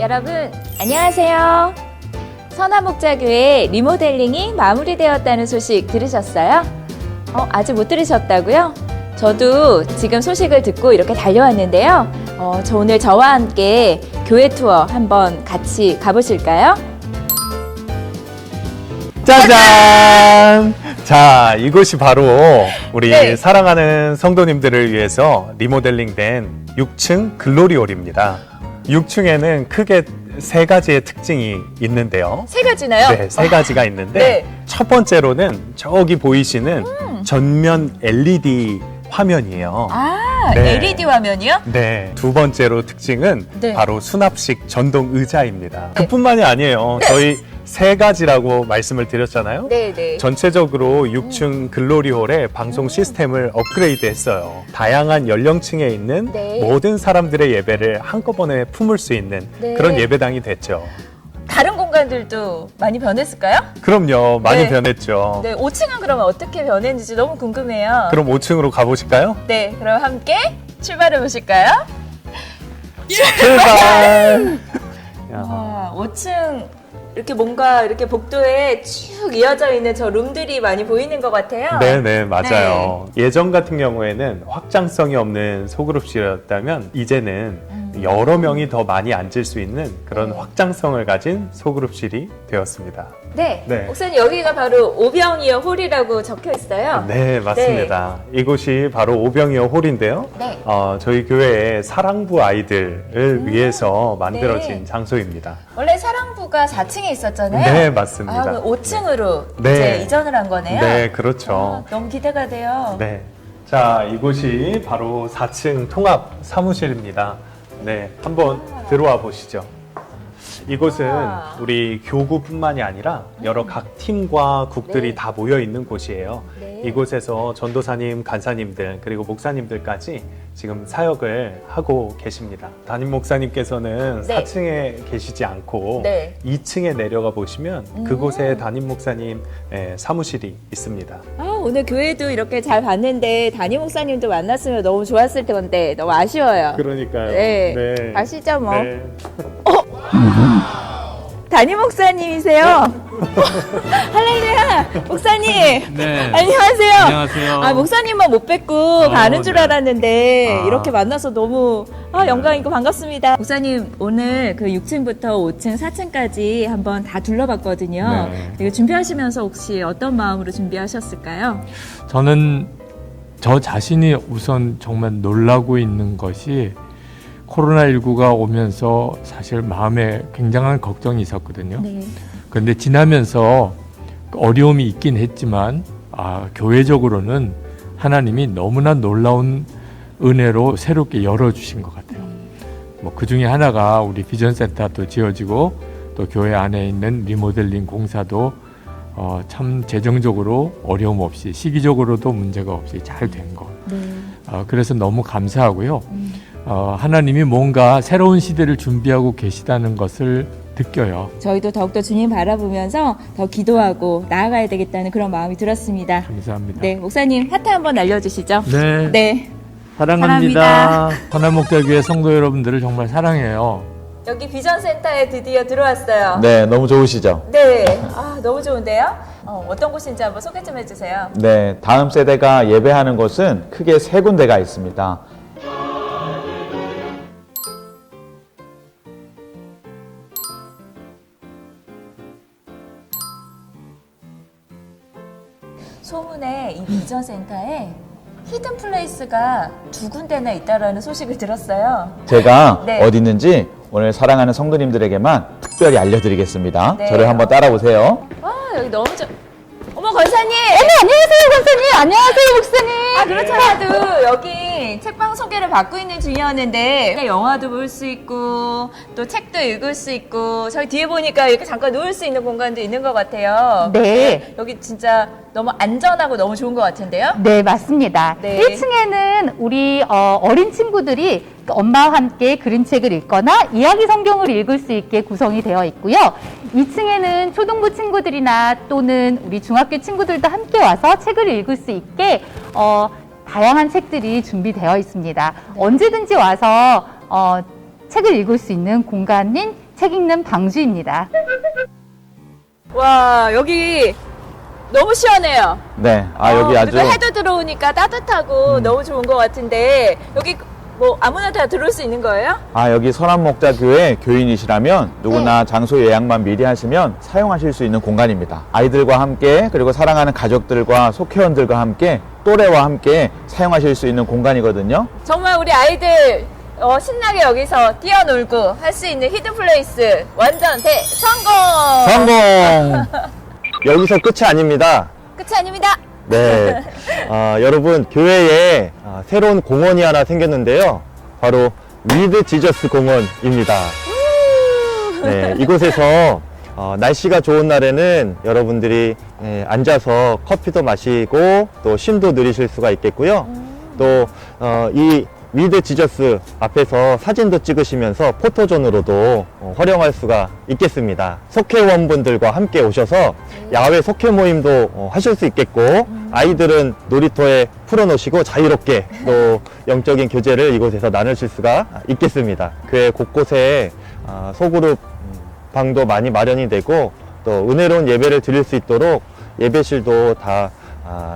여러분 안녕하세요. 선화목자교회 리모델링이 마무리되었다는 소식 들으셨어요? 아직 못 들으셨다고요? 저도 지금 소식을 듣고 이렇게 달려왔는데요. 저 오늘 저와 함께 교회 투어 한번 같이 가보실까요? 짜잔! 자, 이곳이 바로 우리 네. 사랑하는 성도님들을 위해서 리모델링된 6층 글로리홀입니다. 6층에는 크게 세 가지의 특징이 있는데요. 세 가지나요? 네, 세 가지가 있는데 네. 첫 번째로는 저기 보이시는 전면 LED 화면이에요. 네. LED 화면이요? 네. 두 번째로 특징은 네. 바로 수납식 전동 의자입니다. 그뿐만이 아니에요. 저희 세 가지라고 말씀을 드렸잖아요. 네. 전체적으로 6층 글로리홀의 방송 시스템을 업그레이드 했어요. 다양한 연령층에 있는 네. 모든 사람들의 예배를 한꺼번에 품을 수 있는 네. 그런 예배당이 됐죠. 다른 공간들도 많이 변했을까요? 그럼요. 많이 네. 변했죠. 네, 5층은 그러면 어떻게 변했는지 너무 궁금해요. 그럼 5층으로 가보실까요? 네, 그럼 함께 출발해 보실까요? 출발! 야. 와, 5층 이렇게 뭔가 이렇게 복도에 쭉 이어져 있는 저 룸들이 많이 보이는 것 같아요. 네네, 맞아요. 예전 같은 경우에는 확장성이 없는 소그룹실이었다면 이제는 여러 명이 더 많이 앉을 수 있는 그런 네. 확장성을 가진 소그룹실이 되었습니다. 네. 네. 목사님 여기가 바로 오병이어 홀이라고 적혀 있어요. 네, 맞습니다. 이곳이 바로 오병이어 홀인데요. 네. 저희 교회의 사랑부 아이들을 위해서 만들어진 네. 장소입니다. 원래 사랑부가 4층에 있었잖아요. 네, 맞습니다. 그럼 5층으로 네. 이제 이전을 한 거네요. 네, 그렇죠. 너무 기대가 돼요. 네. 자, 이곳이 바로 4층 통합 사무실입니다. 네, 한번 들어와 보시죠. 이곳은 우와. 우리 교구뿐만이 아니라 여러 각 팀과 국들이 네. 다 모여 있는 곳이에요. 네. 이곳에서 전도사님, 간사님들, 그리고 목사님들까지 지금 사역을 하고 계십니다. 담임 목사님께서는 네. 4층에 계시지 않고 네. 2층에 내려가 보시면 그곳에 담임 목사님 사무실이 있습니다. 오늘 교회도 이렇게 잘 봤는데 담임 목사님도 만났으면 너무 좋았을 텐데 너무 아쉬워요. 그러니까요. 네. 아시죠 뭐. 네. 담임 목사님이세요? 할렐루야! 목사님! 네. 안녕하세요. 안녕하세요. 목사님만 못 뵙고 가는 줄 네. 알았는데 아. 이렇게 만나서 너무 영광이고 반갑습니다. 목사님 오늘 그 6층부터 5층, 4층까지 한번 다 둘러봤거든요. 네. 이거 준비하시면서 혹시 어떤 마음으로 준비하셨을까요? 저는 저 자신이 우선 정말 놀라고 있는 것이 코로나19가 오면서 사실 마음에 굉장한 걱정이 있었거든요. 네. 그런데 지나면서 어려움이 있긴 했지만 교회적으로는 하나님이 너무나 놀라운 은혜로 새롭게 열어주신 것 같아요. 그 중에 하나가 우리 비전센터도 지어지고 또 교회 안에 있는 리모델링 공사도 참 재정적으로 어려움 없이 시기적으로도 문제가 없이 잘 된 것. 네. 그래서 너무 감사하고요. 하나님이 뭔가 새로운 시대를 준비하고 계시다는 것을 느껴요. 저희도 더욱더 주님 바라보면서 더 기도하고 나아가야 되겠다는 그런 마음이 들었습니다. 감사합니다. 네, 목사님 하트 한번 날려주시죠. 네. 네. 사랑합니다. 선화목자교회 성도 여러분들을 정말 사랑해요. 여기 비전센터에 드디어 들어왔어요. 네, 너무 좋으시죠? 네. 너무 좋은데요? 어떤 곳인지 한번 소개 좀 해주세요. 네, 다음 세대가 예배하는 곳은 크게 세 군데가 있습니다. 소문에 이 비전센터에 히든 플레이스가 2군데나 있다라는 소식을 들었어요. 제가 네. 어디 있는지 오늘 사랑하는 성도님들에게만 특별히 알려드리겠습니다. 네. 저를 한번 따라오세요. 와, 여기 너무 어머, 권사님! 안녕하세요, 권사님. 안녕하세요, 목사님. 그렇잖아도 여기 책방 소개를 받고 있는 중이었는데 영화도 볼 수 있고 또 책도 읽을 수 있고 저희 뒤에 보니까 이렇게 잠깐 누울 수 있는 공간도 있는 것 같아요. 네. 여기 진짜 너무 안전하고 너무 좋은 것 같은데요? 네, 맞습니다. 네. 1층에는 우리 어린 친구들이 엄마와 함께 그림책을 읽거나 이야기 성경을 읽을 수 있게 구성이 되어 있고요. 2층에는 초등부 친구들이나 또는 우리 중학교 친구들도 함께 와서 책을 읽을 수 있게 다양한 책들이 준비되어 있습니다. 언제든지 와서 책을 읽을 수 있는 공간인 책 읽는 방주입니다. 와, 여기 너무 시원해요. 네, 여기 아주 그리고 해도 들어오니까 따뜻하고 너무 좋은 것 같은데 여기 뭐 아무나 다 들어올 수 있는 거예요? 여기 선한목자교회 교인이시라면 누구나 장소 예약만 미리 하시면 사용하실 수 있는 공간입니다. 아이들과 함께 그리고 사랑하는 가족들과 속회원들과 함께 또래와 함께 사용하실 수 있는 공간이거든요. 정말 우리 아이들 신나게 여기서 뛰어놀고 할 수 있는 히든플레이스 완전 대성공! 성공! 여기서 끝이 아닙니다. 끝이 아닙니다. 네. 여러분, 교회에 새로운 공원이 하나 생겼는데요. 바로 위드 지저스 공원입니다. 네, 이곳에서 날씨가 좋은 날에는 여러분들이 앉아서 커피도 마시고 또 쉼도 누리실 수가 있겠고요. 또 이 위드 지저스 앞에서 사진도 찍으시면서 포토존으로도 활용할 수가 있겠습니다. 속회원분들과 함께 오셔서 야외 속회 모임도 하실 수 있겠고, 아이들은 놀이터에 풀어놓으시고 자유롭게 또 영적인 교제를 이곳에서 나누실 수가 있겠습니다. 교회 곳곳에 소그룹 방도 많이 마련이 되고, 또 은혜로운 예배를 드릴 수 있도록 예배실도 다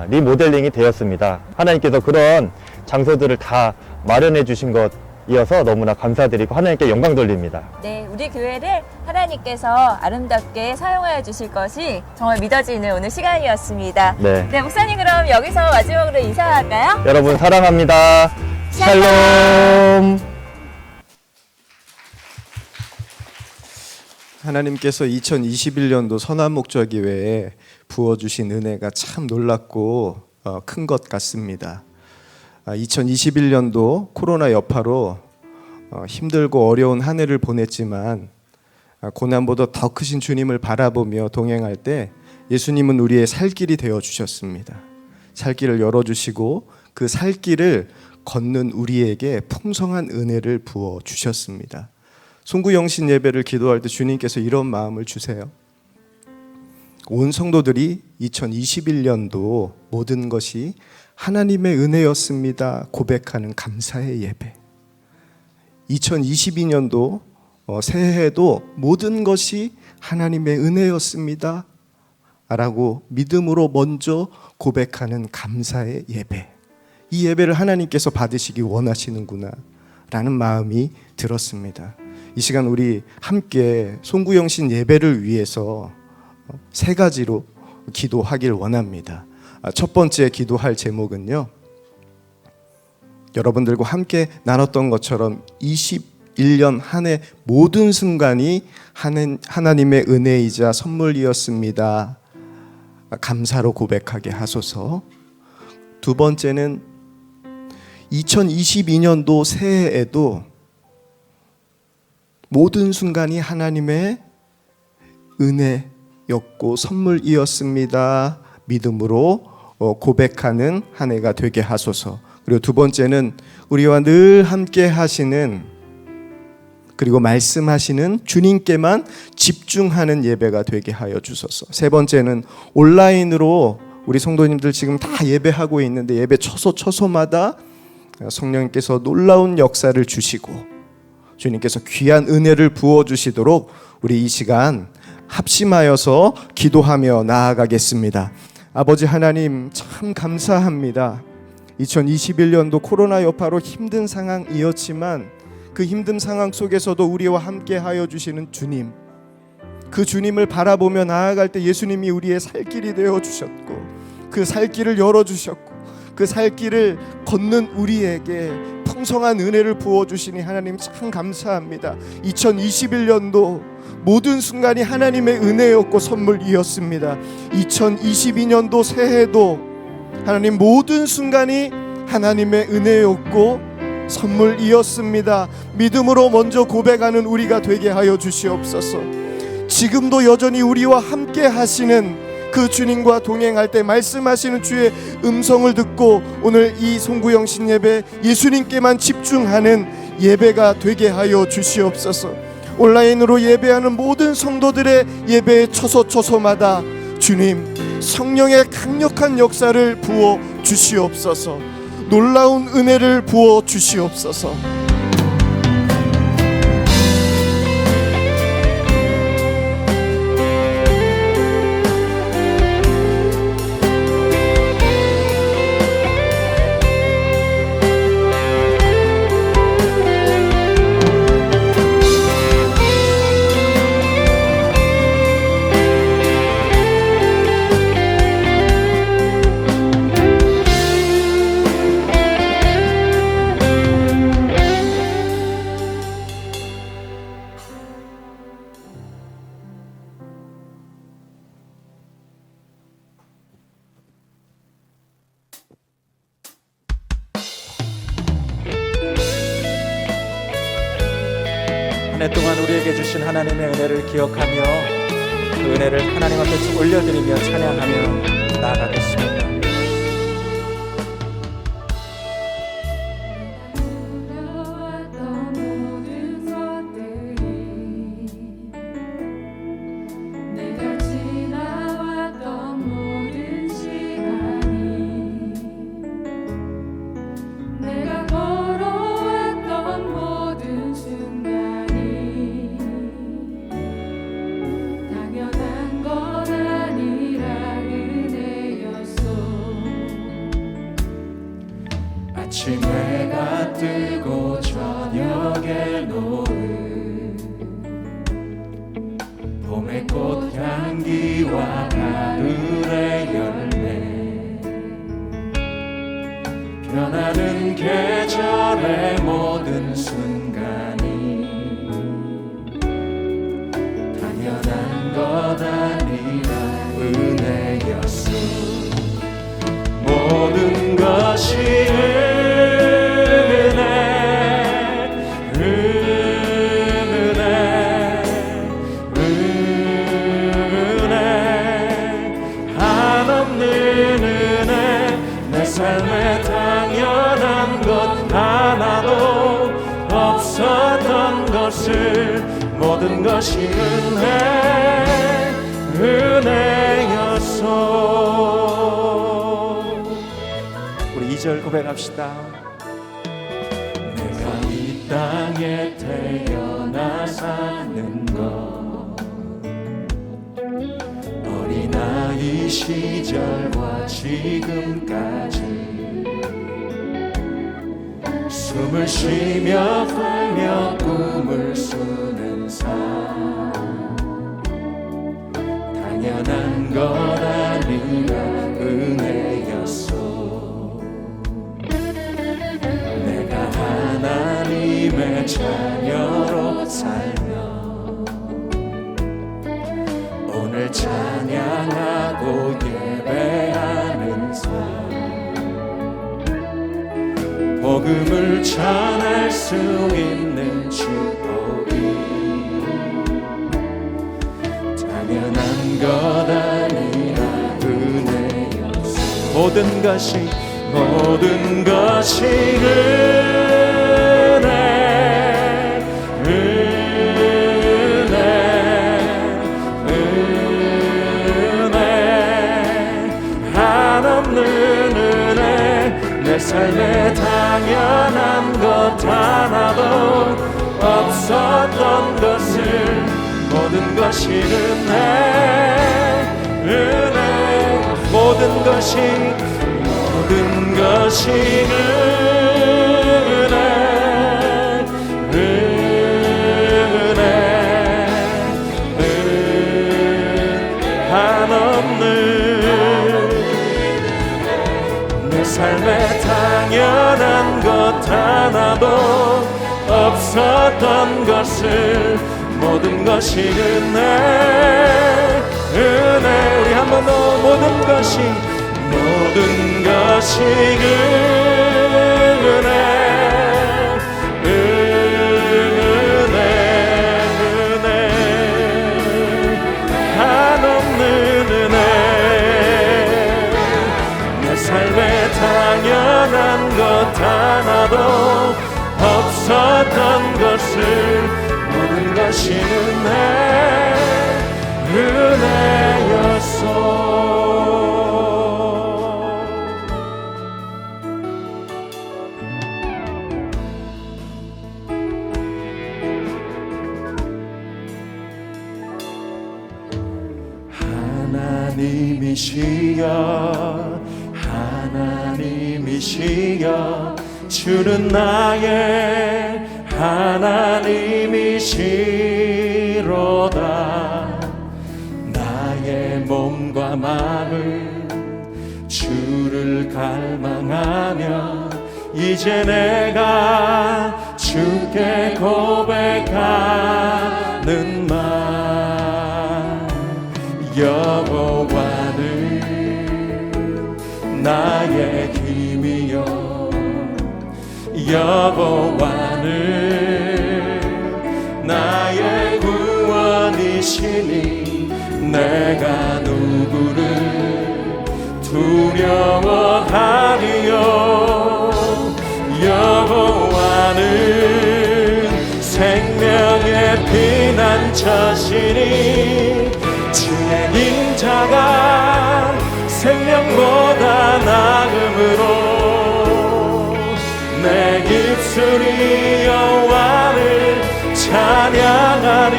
리모델링이 되었습니다. 하나님께서 그런 장소들을 다 마련해 주신 것이어서 너무나 감사드리고 하나님께 영광 돌립니다. 네, 우리 교회를 하나님께서 아름답게 사용하여 주실 것이 정말 믿어지는 오늘 시간이었습니다. 네. 목사님 그럼 여기서 마지막으로 인사할까요? 여러분 사랑합니다. 샬롬. 하나님께서 2021년도 선한목자교회에 부어주신 은혜가 참 놀랍고 큰 것 같습니다. 2021년도 코로나 여파로 힘들고 어려운 한 해를 보냈지만 고난보다 더 크신 주님을 바라보며 동행할 때 예수님은 우리의 살 길이 되어 주셨습니다. 살 길을 열어주시고 그 살 길을 걷는 우리에게 풍성한 은혜를 부어 주셨습니다. 송구영신 예배를 기도할 때 주님께서 이런 마음을 주세요. 온 성도들이 2021년도 모든 것이 하나님의 은혜였습니다 고백하는 감사의 예배. 2022년도 새해에도 모든 것이 하나님의 은혜였습니다 라고 믿음으로 먼저 고백하는 감사의 예배. 이 예배를 하나님께서 받으시기 원하시는구나 라는 마음이 들었습니다. 이 시간 우리 함께 송구영신 예배를 위해서 세 가지로 기도하길 원합니다. 첫 번째 기도할 제목은요, 여러분들과 함께 나눴던 것처럼 21년 한 해 모든 순간이 하나님의 은혜이자 선물이었습니다. 감사로 고백하게 하소서. 두 번째는 2022년도 새해에도 모든 순간이 하나님의 은혜였고 선물이었습니다. 믿음으로 고백하는 한 해가 되게 하소서. 그리고 두 번째는 우리와 늘 함께 하시는 그리고 말씀하시는 주님께만 집중하는 예배가 되게 하여 주소서. 세 번째는 온라인으로 우리 성도님들 지금 다 예배하고 있는데 예배 처소마다 성령님께서 놀라운 역사를 주시고 주님께서 귀한 은혜를 부어주시도록 우리 이 시간 합심하여서 기도하며 나아가겠습니다. 아버지 하나님 참 감사합니다. 2021년도 코로나 여파로 힘든 상황이었지만 그 힘든 상황 속에서도 우리와 함께 하여 주시는 주님, 그 주님을 바라보며 나아갈 때 예수님이 우리의 살 길이 되어 주셨고 그 살 길을 열어주셨고 그 살 길을 걷는 우리에게 풍성한 은혜를 부어주시니 하나님 참 감사합니다. 2021년도 모든 순간이 하나님의 은혜였고 선물이었습니다. 2022년도 새해도 하나님 모든 순간이 하나님의 은혜였고 선물이었습니다. 믿음으로 먼저 고백하는 우리가 되게 하여 주시옵소서. 지금도 여전히 우리와 함께 하시는 그 주님과 동행할 때 말씀하시는 주의 음성을 듣고 오늘 이 송구영신 예배 예수님께만 집중하는 예배가 되게 하여 주시옵소서. 온라인으로 예배하는 모든 성도들의 예배의 처소마다 주님 성령의 강력한 역사를 부어 주시옵소서. 놀라운 은혜를 부어 주시옵소서. 우리에게 주신 하나님의 은혜를 기억하며 그 은혜를 하나님 앞에 올려드리며 찬양하며 나아가겠습니다. 내가 지나왔던 모든 시간이 내가 걸어왔던 모든 순간이 당연한 건 아니라 은혜였어. 아침 해가 뜨고 저녁에 노을 봄의 꽃향기와 가을의 열매 변하는 계절의 모든 순간이 당연한 것 아니라 은혜였어. 모든 것이 삶에 당연한 것 하나도 없었던 것을 모든 것이 은혜였어. 우리 2절 고백합시다. 내가 이 땅에 태어나 사는 것 어린아이 시절과 지금까지 숨을 쉬며 살며 꿈을 수는 삶 당연한 것 아니라 은혜였어. 내가 하나님의 자녀로 살며 오늘 찬양하고 예배하는 삶 복음을 전할 수 있는 축복이 당연한 것 아니라 은혜였어. 모든 것이 내 삶에 당연한 것 하나도 없었던 것을 모든 것이 은혜 모든 것이 삶에 당연한 것 하나도 없었던 것을 모든 것이 은혜 우리 한 번 더 모든 것이 삶에 당연한 것 하나도 없었던 것을 모든 것이 은혜였어. 하나님이시여 주는 나의 하나님이시로다. 나의 몸과 마음을 주를 갈망하며 이제 내가 주께 고백하는 말 여호와는 나의 힘이요 여호와는 나의 자신이 주의 인자가 생명보다 나음으로 내 입술이 여호와를 찬양하리.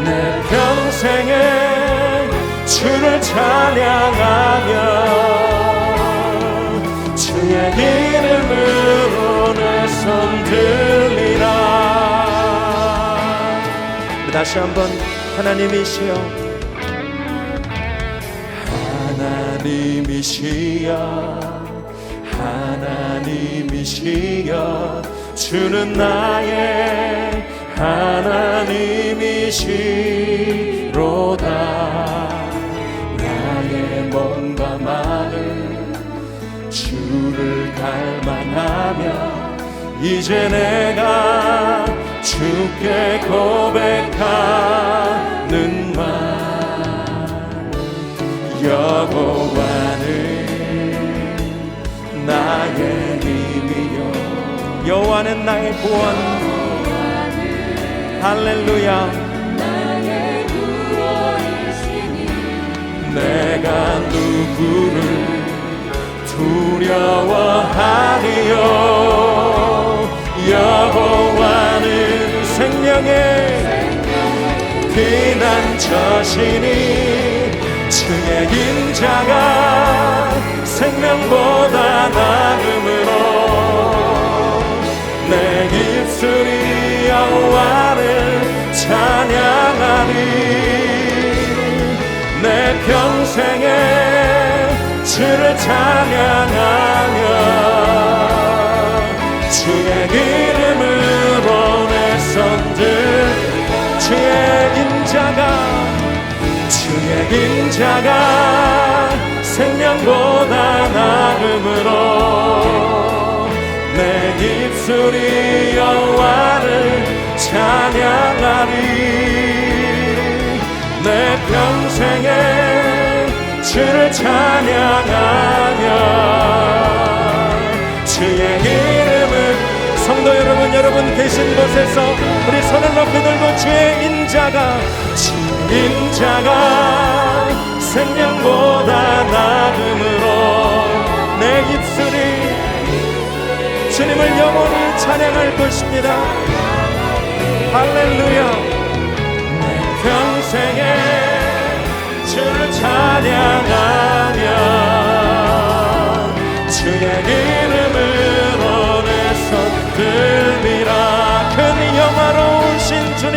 내 평생에 주를 찬양하며 주의 이름으로 내 손 들리라. 다시 한번 하나님이시여, 하나님이시여, 하나님이시여, 주는 나의 하나님이시로다. 나의 몸과 마음 주를 갈망하며 이제 내가 주께 고백하는 말, 여호와는 나의 힘이요, 여호와는 나의 구원. 할렐루야. 나의 구원이시니 내가 누구를 두려워하리요. 여호와는 생명의 피난처시니 주의 인자가 생명보다 나음으로 내 입술이 여호와를 찬양하리. 내 평생에 주를 찬양하며 주의 이름으로 내 손들. 주의 인자가 생명보다 나음으로 내 입술이 여호와를 찬양하리. 내 평생에 주를 찬양하며 주의 이름을. 성도 여러분, 여러분 계신 곳에서 우리 손을 높이 들고 주의 인자가 생명보다 나음으로 내 입술이 주님을 영원히 찬양할 것입니다. 할렐루야. 내 평생에 주를 찬양하며 주의 이름으로 내 손 들리라. 큰 영화로우신 주님,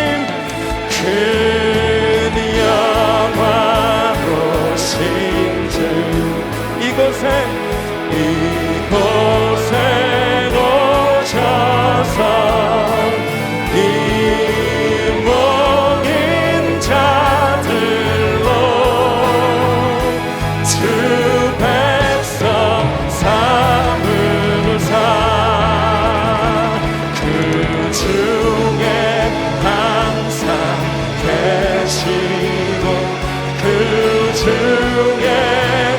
큰 영화로우신 주, 이곳에 오셔서 이 모인 자들로 주 백성 삼으사 그 중에 항상 계시고 그 중에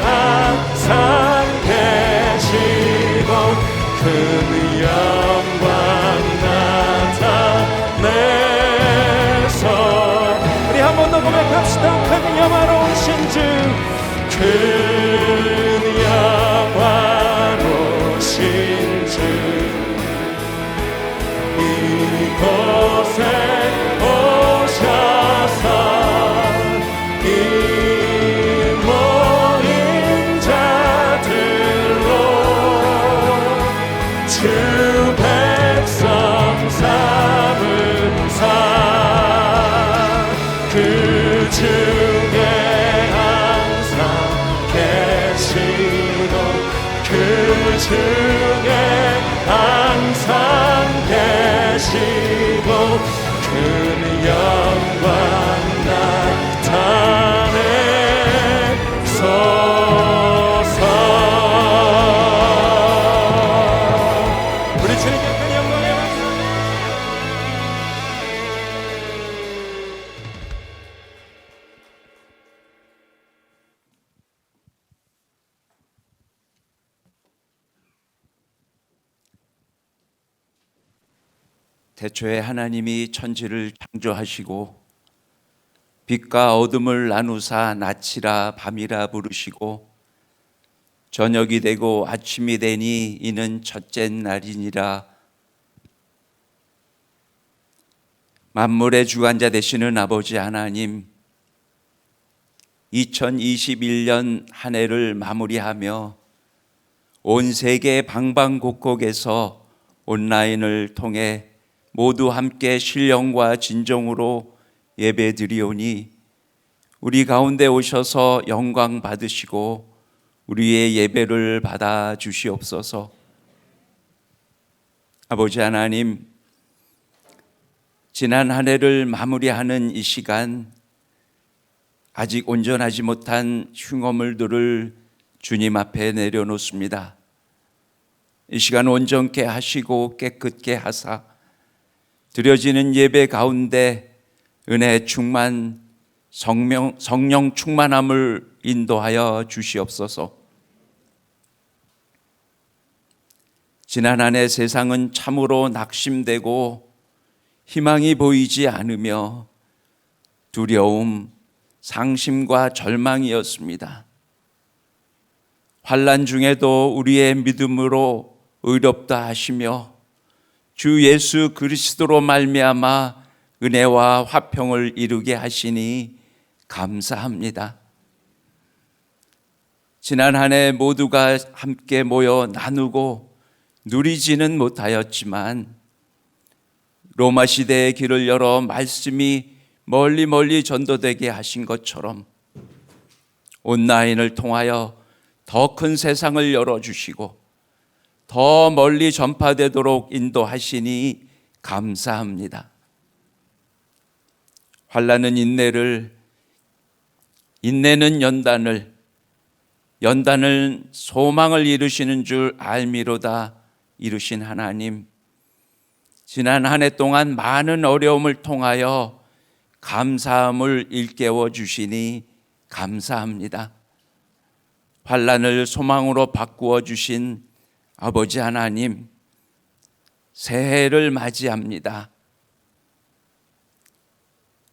항상 계시고 그 영광 나타내서 우리 한 번 더 고백합시다. 큰 영화로우신 주, 큰 영화로우신 주, 이곳에 오셔서 이 모인 자들로 주 백성 삼으사 그 중에 항상 계시고 그 중에 항상 계시고 큰 영광 나타내소서. 우리 주님께 큰 영광의 박수. 태초에 하나님이 천지를 창조하시고 빛과 어둠을 나누사 낮이라 밤이라 부르시고 저녁이 되고 아침이 되니 이는 첫째 날이니라. 만물의 주관자 되시는 아버지 하나님, 2021년 한 해를 마무리하며 온 세계 방방곡곡에서 온라인을 통해 모두 함께 신령과 진정으로 예배드리오니 우리 가운데 오셔서 영광 받으시고 우리의 예배를 받아 주시옵소서. 아버지 하나님, 지난 한 해를 마무리하는 이 시간, 아직 온전하지 못한 흉어물들을 주님 앞에 내려놓습니다. 이 시간 온전케 하시고 깨끗게 하사 드려지는 예배 가운데 은혜 충만, 성령 충만함을 인도하여 주시옵소서. 지난 한 해 세상은 참으로 낙심되고 희망이 보이지 않으며 두려움, 상심과 절망이었습니다. 환난 중에도 우리의 믿음으로 의롭다 하시며 주 예수 그리스도로 말미암아 은혜와 화평을 이루게 하시니 감사합니다. 지난 한 해 모두가 함께 모여 나누고 누리지는 못하였지만 로마 시대의 길을 열어 말씀이 멀리 전도되게 하신 것처럼 온라인을 통하여 더 큰 세상을 열어주시고 더 멀리 전파되도록 인도하시니 감사합니다. 환난은 인내는 연단은 소망을 이루시는 줄 알미로다 이루신 하나님, 지난 한 해 동안 많은 어려움을 통하여 감사함을 일깨워 주시니 감사합니다. 환난을 소망으로 바꾸어 주신 아버지 하나님, 새해를 맞이합니다.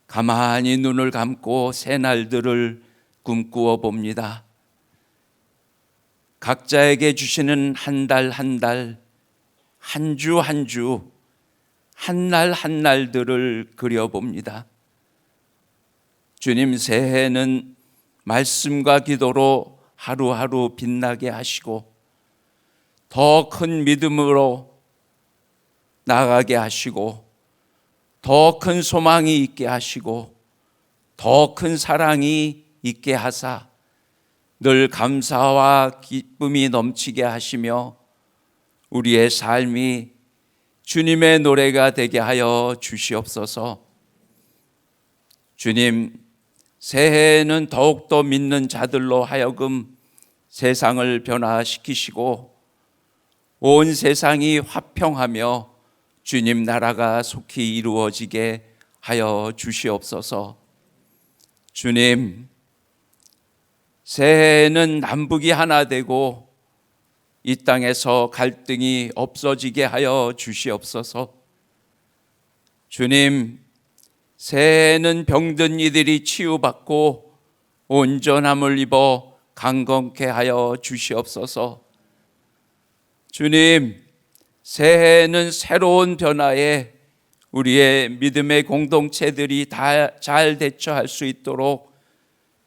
가만히 눈을 감고 새 날들을 꿈꾸어 봅니다. 각자에게 주시는 한 달, 한 주, 한 날들을 그려봅니다. 주님, 새해는 말씀과 기도로 하루하루 빛나게 하시고 더 큰 믿음으로 나아가게 하시고 더 큰 소망이 있게 하시고 더 큰 사랑이 있게 하사 늘 감사와 기쁨이 넘치게 하시며 우리의 삶이 주님의 노래가 되게 하여 주시옵소서. 주님, 새해에는 더욱더 믿는 자들로 하여금 세상을 변화시키시고 온 세상이 화평하며 주님 나라가 속히 이루어지게 하여 주시옵소서. 주님, 새해에는 남북이 하나 되고 이 땅에서 갈등이 없어지게 하여 주시옵소서. 주님, 새해에는 병든 이들이 치유받고 온전함을 입어 강건케 하여 주시옵소서. 주님, 새해에는 새로운 변화에 우리의 믿음의 공동체들이 다 잘 대처할 수 있도록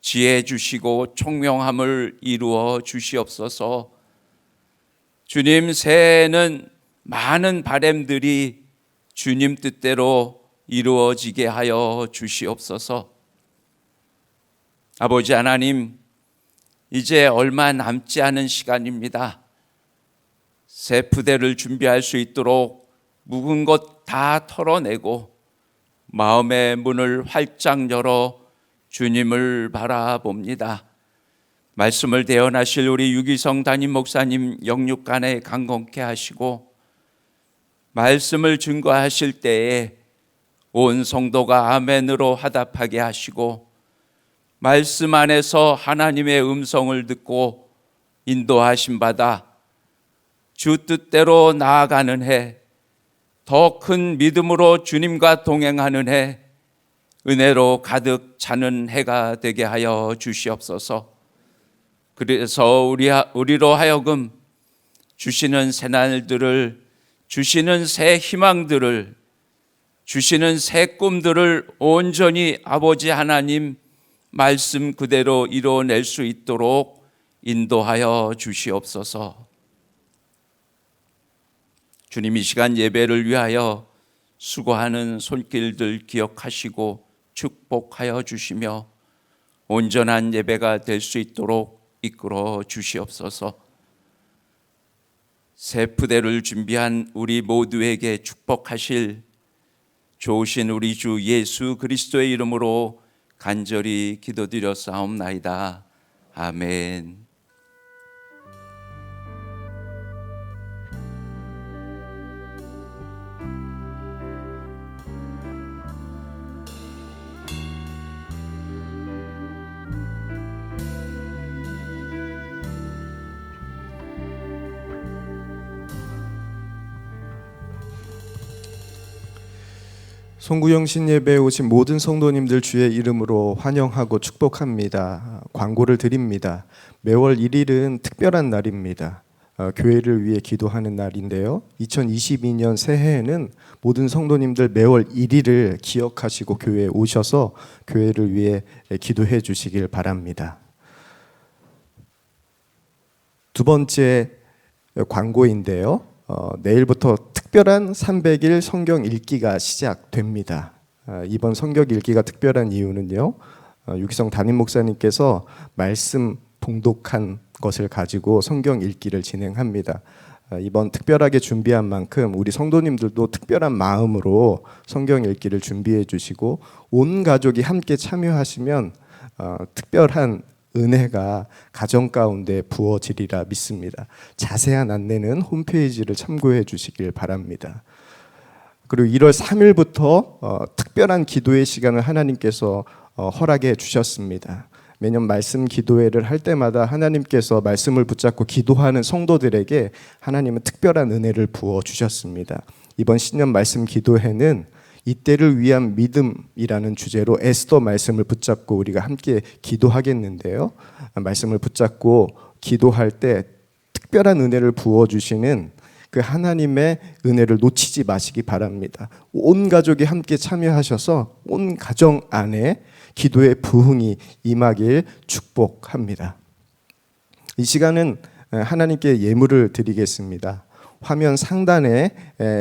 지혜 주시고 총명함을 이루어 주시옵소서. 주님, 새해에는 많은 바람들이 주님 뜻대로 이루어지게 하여 주시옵소서. 아버지 하나님, 이제 얼마 남지 않은 시간입니다. 새 푸대를 준비할 수 있도록 묵은 것 다 털어내고 마음의 문을 활짝 열어 주님을 바라봅니다. 말씀을 대언하실 우리 유기성 담임 목사님 영육간에 강건케 하시고 말씀을 증거하실 때에 온 성도가 아멘으로 화답하게 하시고 말씀 안에서 하나님의 음성을 듣고 인도하심 받아 주 뜻대로 나아가는 해, 더 큰 믿음으로 주님과 동행하는 해, 은혜로 가득 차는 해가 되게 하여 주시옵소서. 그래서 우리로 하여금 주시는 새날들을, 주시는 새 희망들을, 주시는 새 꿈들을 온전히 아버지 하나님 말씀 그대로 이루어낼 수 있도록 인도하여 주시옵소서. 주님, 이 시간 예배를 위하여 수고하는 손길들 기억하시고 축복하여 주시며 온전한 예배가 될 수 있도록 이끌어 주시옵소서. 새 푸대를 준비한 우리 모두에게 축복하실 좋으신 우리 주 예수 그리스도의 이름으로 간절히 기도드렸사옵나이다. 아멘. 송구영신 예배에 오신 모든 성도님들 주의 이름으로 환영하고 축복합니다. 광고를 드립니다. 매월 1일은 특별한 날입니다. 교회를 위해 기도하는 날인데요. 2022년 새해에는 모든 성도님들 매월 1일을 기억하시고 교회에 오셔서 교회를 위해 기도해 주시길 바랍니다. 두 번째 광고인데요. 내일부터 특별한 300일 성경 읽기가 시작됩니다. 이번 성경 읽기가 특별한 이유는요. 유기성 담임 목사님께서 말씀 봉독한 것을 가지고 성경 읽기를 진행합니다. 이번 특별하게 준비한 만큼 우리 성도님들도 특별한 마음으로 성경 읽기를 준비해 주시고 온 가족이 함께 참여하시면 특별한 은혜가 가정 가운데 부어지리라 믿습니다. 자세한 안내는 홈페이지를 참고해 주시길 바랍니다. 그리고 1월 3일부터 특별한 기도의 시간을 하나님께서 허락해 주셨습니다. 매년 말씀 기도회를 할 때마다 하나님께서 말씀을 붙잡고 기도하는 성도들에게 하나님은 특별한 은혜를 부어 주셨습니다. 이번 신년 말씀 기도회는 이때를 위한 믿음이라는 주제로 에스더 말씀을 붙잡고 우리가 함께 기도하겠는데요. 말씀을 붙잡고 기도할 때 특별한 은혜를 부어주시는 그 하나님의 은혜를 놓치지 마시기 바랍니다. 온 가족이 함께 참여하셔서 온 가정 안에 기도의 부흥이 임하길 축복합니다. 이 시간은 하나님께 예물을 드리겠습니다. 화면 상단에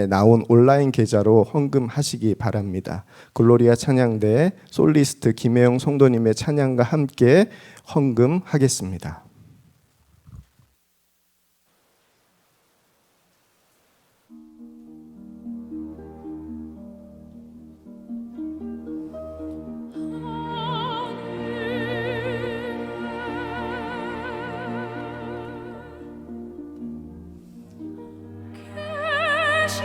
나온 온라인 계좌로 헌금하시기 바랍니다. 글로리아 찬양대 솔리스트 김혜영 성도님의 찬양과 함께 헌금하겠습니다. 주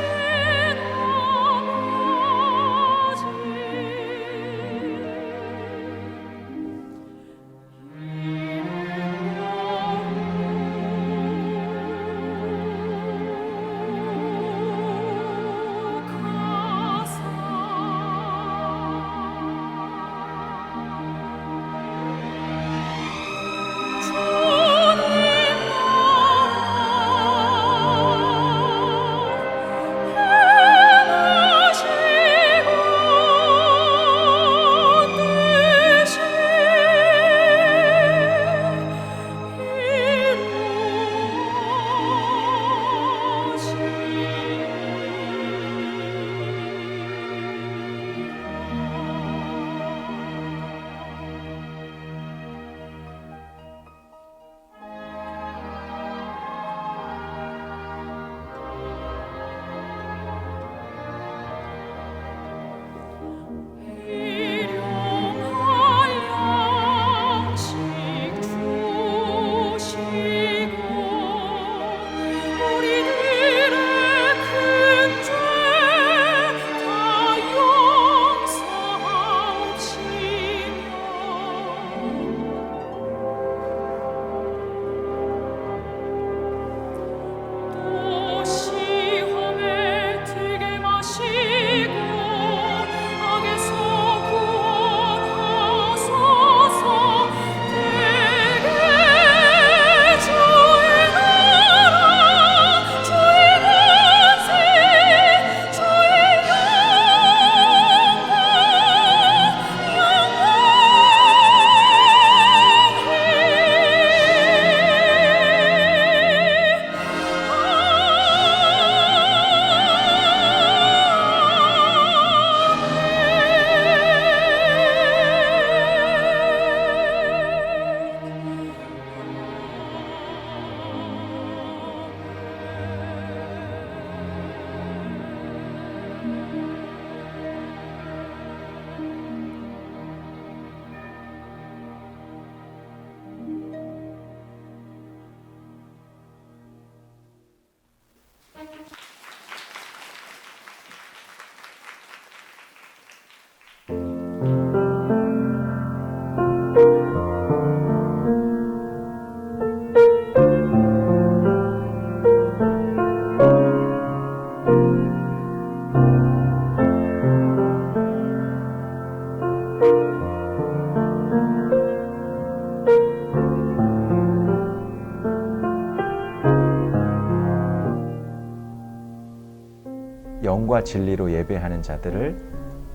사랑과 진리로 예배하는 자들을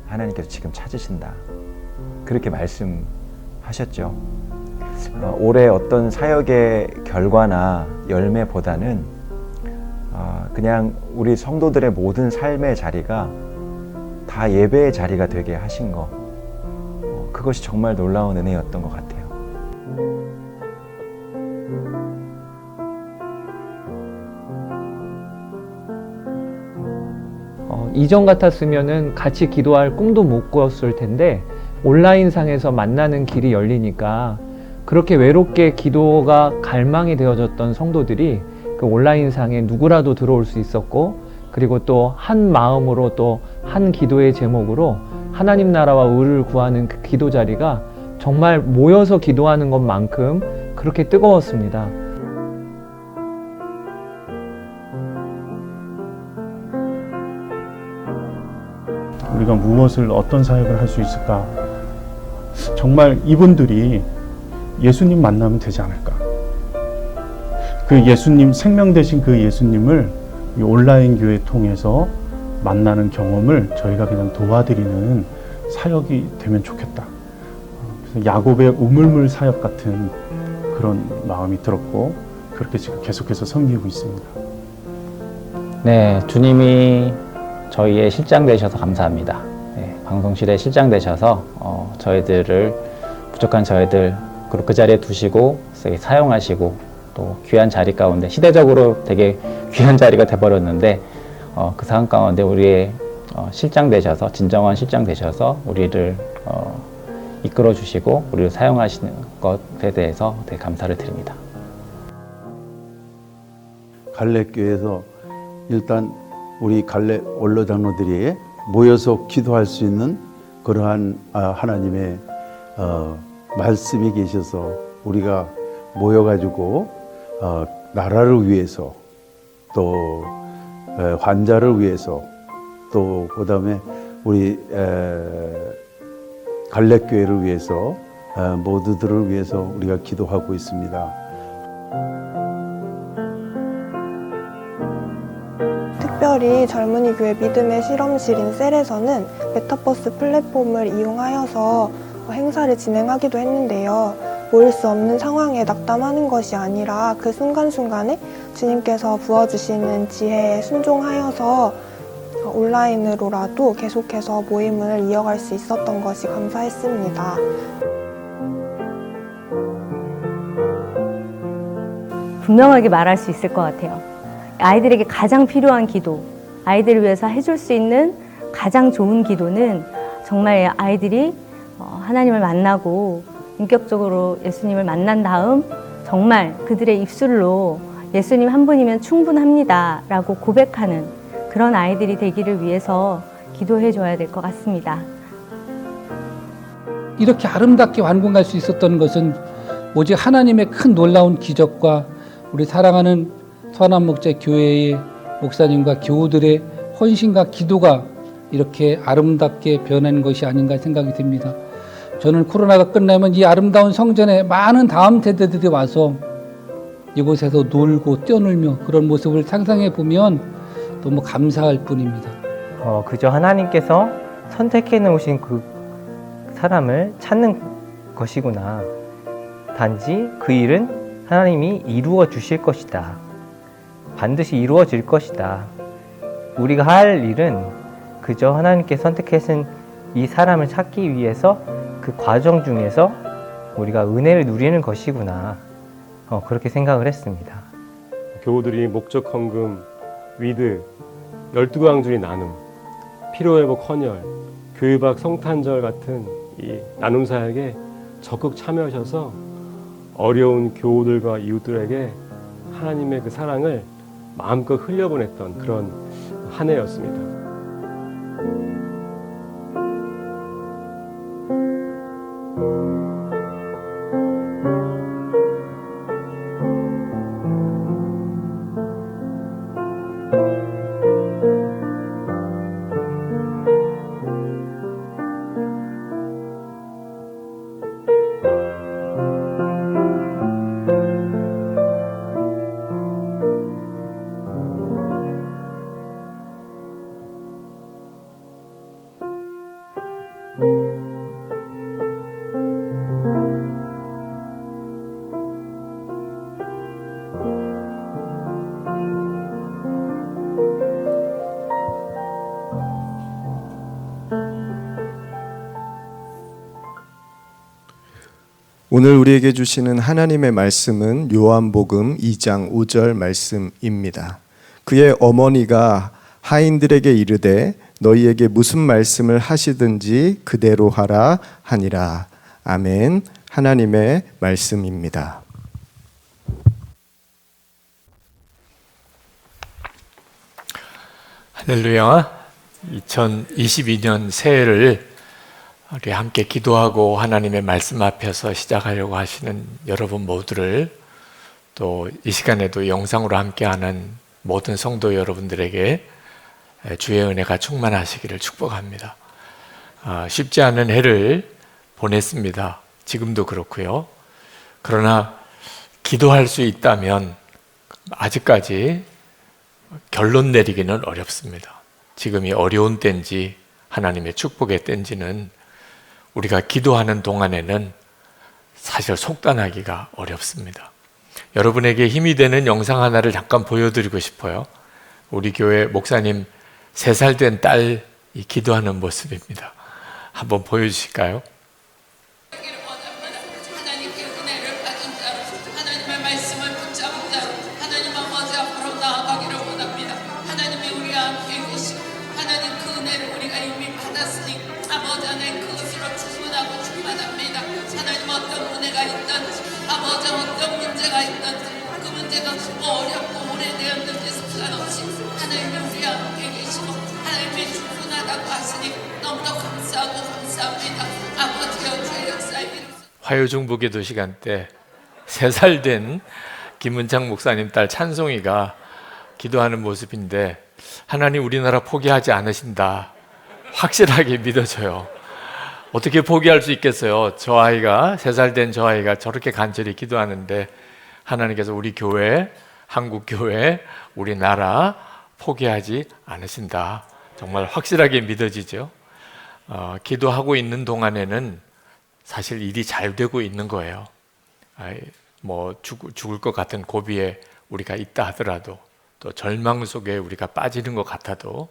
하나님께서 지금 찾으신다. 그렇게 말씀하셨죠. 올해 어떤 사역의 결과나 열매보다는 그냥 우리 성도들의 모든 삶의 자리가 다 예배의 자리가 되게 하신 거, 그것이 정말 놀라운 은혜였던 것 같아요. 이전 같았으면은 같이 기도할 꿈도 못 꿨을 텐데 온라인상에서 만나는 길이 열리니까 그렇게 외롭게 기도가 갈망이 되어졌던 성도들이 그 온라인상에 누구라도 들어올 수 있었고, 그리고 또 한 마음으로 또 한 기도의 제목으로 하나님 나라와 의를 구하는 그 기도 자리가 정말 모여서 기도하는 것만큼 그렇게 뜨거웠습니다. 우리가 무엇을 어떤 사역을 할 수 있을까? 정말 이분들이 예수님 만나면 되지 않을까? 그 예수님, 생명 되신 그 예수님을 이 온라인 교회 통해서 만나는 경험을 저희가 그냥 도와드리는 사역이 되면 좋겠다. 그래서 야곱의 우물물 사역 같은 그런 마음이 들었고, 그렇게 지금 계속해서 섬기고 있습니다. 네, 주님이 저희의 실장 되셔서 감사합니다. 네, 방송실에 실장 되셔서 저희들을, 부족한 저희들 그 자리에 두시고 사용하시고, 또 귀한 자리 가운데, 시대적으로 되게 귀한 자리가 돼버렸는데 그 상황 가운데 우리의 실장 되셔서, 진정한 실장 되셔서 우리를 이끌어 주시고 우리를 사용하시는 것에 대해서 되게 감사를 드립니다. 갈래교회에서 일단 우리 갈래 원로 장로들이 모여서 기도할 수 있는 그러한 하나님의 말씀이 계셔서 우리가 모여가지고 나라를 위해서, 또 환자를 위해서, 또 그다음에 우리 갈래교회를 위해서, 모두들을 위해서 우리가 기도하고 있습니다. 특별히 젊은이 교회 믿음의 실험실인 셀에서는 메타버스 플랫폼을 이용하여서 행사를 진행하기도 했는데요. 모일 수 없는 상황에 낙담하는 것이 아니라 그 순간순간에 주님께서 부어주시는 지혜에 순종하여서 온라인으로라도 계속해서 모임을 이어갈 수 있었던 것이 감사했습니다. 분명하게 말할 수 있을 것 같아요. 아이들에게 가장 필요한 기도, 아이들을 위해서 해줄 수 있는 가장 좋은 기도는 정말 아이들이 하나님을 만나고 인격적으로 예수님을 만난 다음 정말 그들의 입술로 예수님 한 분이면 충분합니다 라고 고백하는 그런 아이들이 되기를 위해서 기도해 줘야 될 것 같습니다. 이렇게 아름답게 완공할 수 있었던 것은 오직 하나님의 큰 놀라운 기적과 우리 사랑하는 서남목자 교회의 목사님과 교우들의 헌신과 기도가 이렇게 아름답게 변한 것이 아닌가 생각이 듭니다. 저는 코로나가 끝나면 이 아름다운 성전에 많은 다음 세대들이 와서 이곳에서 놀고 뛰어놀며 그런 모습을 상상해 보면 너무 감사할 뿐입니다. 그저 하나님께서 선택해 놓으신 그 사람을 찾는 것이구나. 단지 그 일은 하나님이 이루어 주실 것이다. 반드시 이루어질 것이다. 우리가 할 일은 그저 하나님께 선택하신 이 사람을 찾기 위해서 그 과정 중에서 우리가 은혜를 누리는 것이구나. 그렇게 생각을 했습니다. 교우들이 목적 헌금, 위드, 12강주리 나눔, 피로회복 헌혈, 교회박 성탄절 같은 이 나눔 사역에 적극 참여하셔서 어려운 교우들과 이웃들에게 하나님의 그 사랑을 마음껏 흘려보냈던 그런 한 해였습니다. 오늘 우리에게 주시는 하나님의 말씀은 요한복음 2장 5절 말씀입니다. 그의 어머니가 하인들에게 이르되 너희에게 무슨 말씀을 하시든지 그대로 하라 하니라. 아멘. 하나님의 말씀입니다. 할렐루야. 2022년 새해를 우리 함께 기도하고 하나님의 말씀 앞에서 시작하려고 하시는 여러분 모두를, 또 이 시간에도 영상으로 함께하는 모든 성도 여러분들에게 주의 은혜가 충만하시기를 축복합니다. 쉽지 않은 해를 보냈습니다. 지금도 그렇고요. 그러나 기도할 수 있다면 아직까지 결론 내리기는 어렵습니다. 지금이 어려운 때인지 하나님의 축복의 때인지는 우리가 기도하는 동안에는 사실 속단하기가 어렵습니다. 여러분에게 힘이 되는 영상 하나를 잠깐 보여드리고 싶어요. 우리 교회 목사님 3살 된 딸이 기도하는 모습입니다. 한번 보여주실까요? 하나님께 은혜를 받은 자로, 하나님의 말씀을 붙잡은 자로 하나님 아버지 앞으로 나아가기를 원합니다. 하나님이 우리와 함께 계시고 하나님 그 은혜를 우리가 이미 받았으니 아버지 안에 그것으로 충분하고 충만합니다. 하나님 어떤 은혜가 있든지 아버지 어떤 문제가 있든지 그 문제가 어렵고 오래되었는지 상관없이 하나님이 우리와 함께 계시고 하나님이 충분하다고 하시니 너무나 감사하고 감사합니다. 아버지여 주의 역사에 화요중보 기도 시간 때 3살 된 김은창 목사님 딸 찬송이가 기도하는 모습인데, 하나님 우리나라 포기하지 않으신다 확실하게 믿어져요. 어떻게 포기할 수 있겠어요? 저 아이가, 3살 된 저 아이가 저렇게 간절히 기도하는데 하나님께서 우리 교회, 한국 교회, 우리나라 포기하지 않으신다. 정말 확실하게 믿어지죠. 기도하고 있는 동안에는 사실 일이 잘 되고 있는 거예요. 뭐 죽을 것 같은 고비에 우리가 있다 하더라도, 또 절망 속에 우리가 빠지는 것 같아도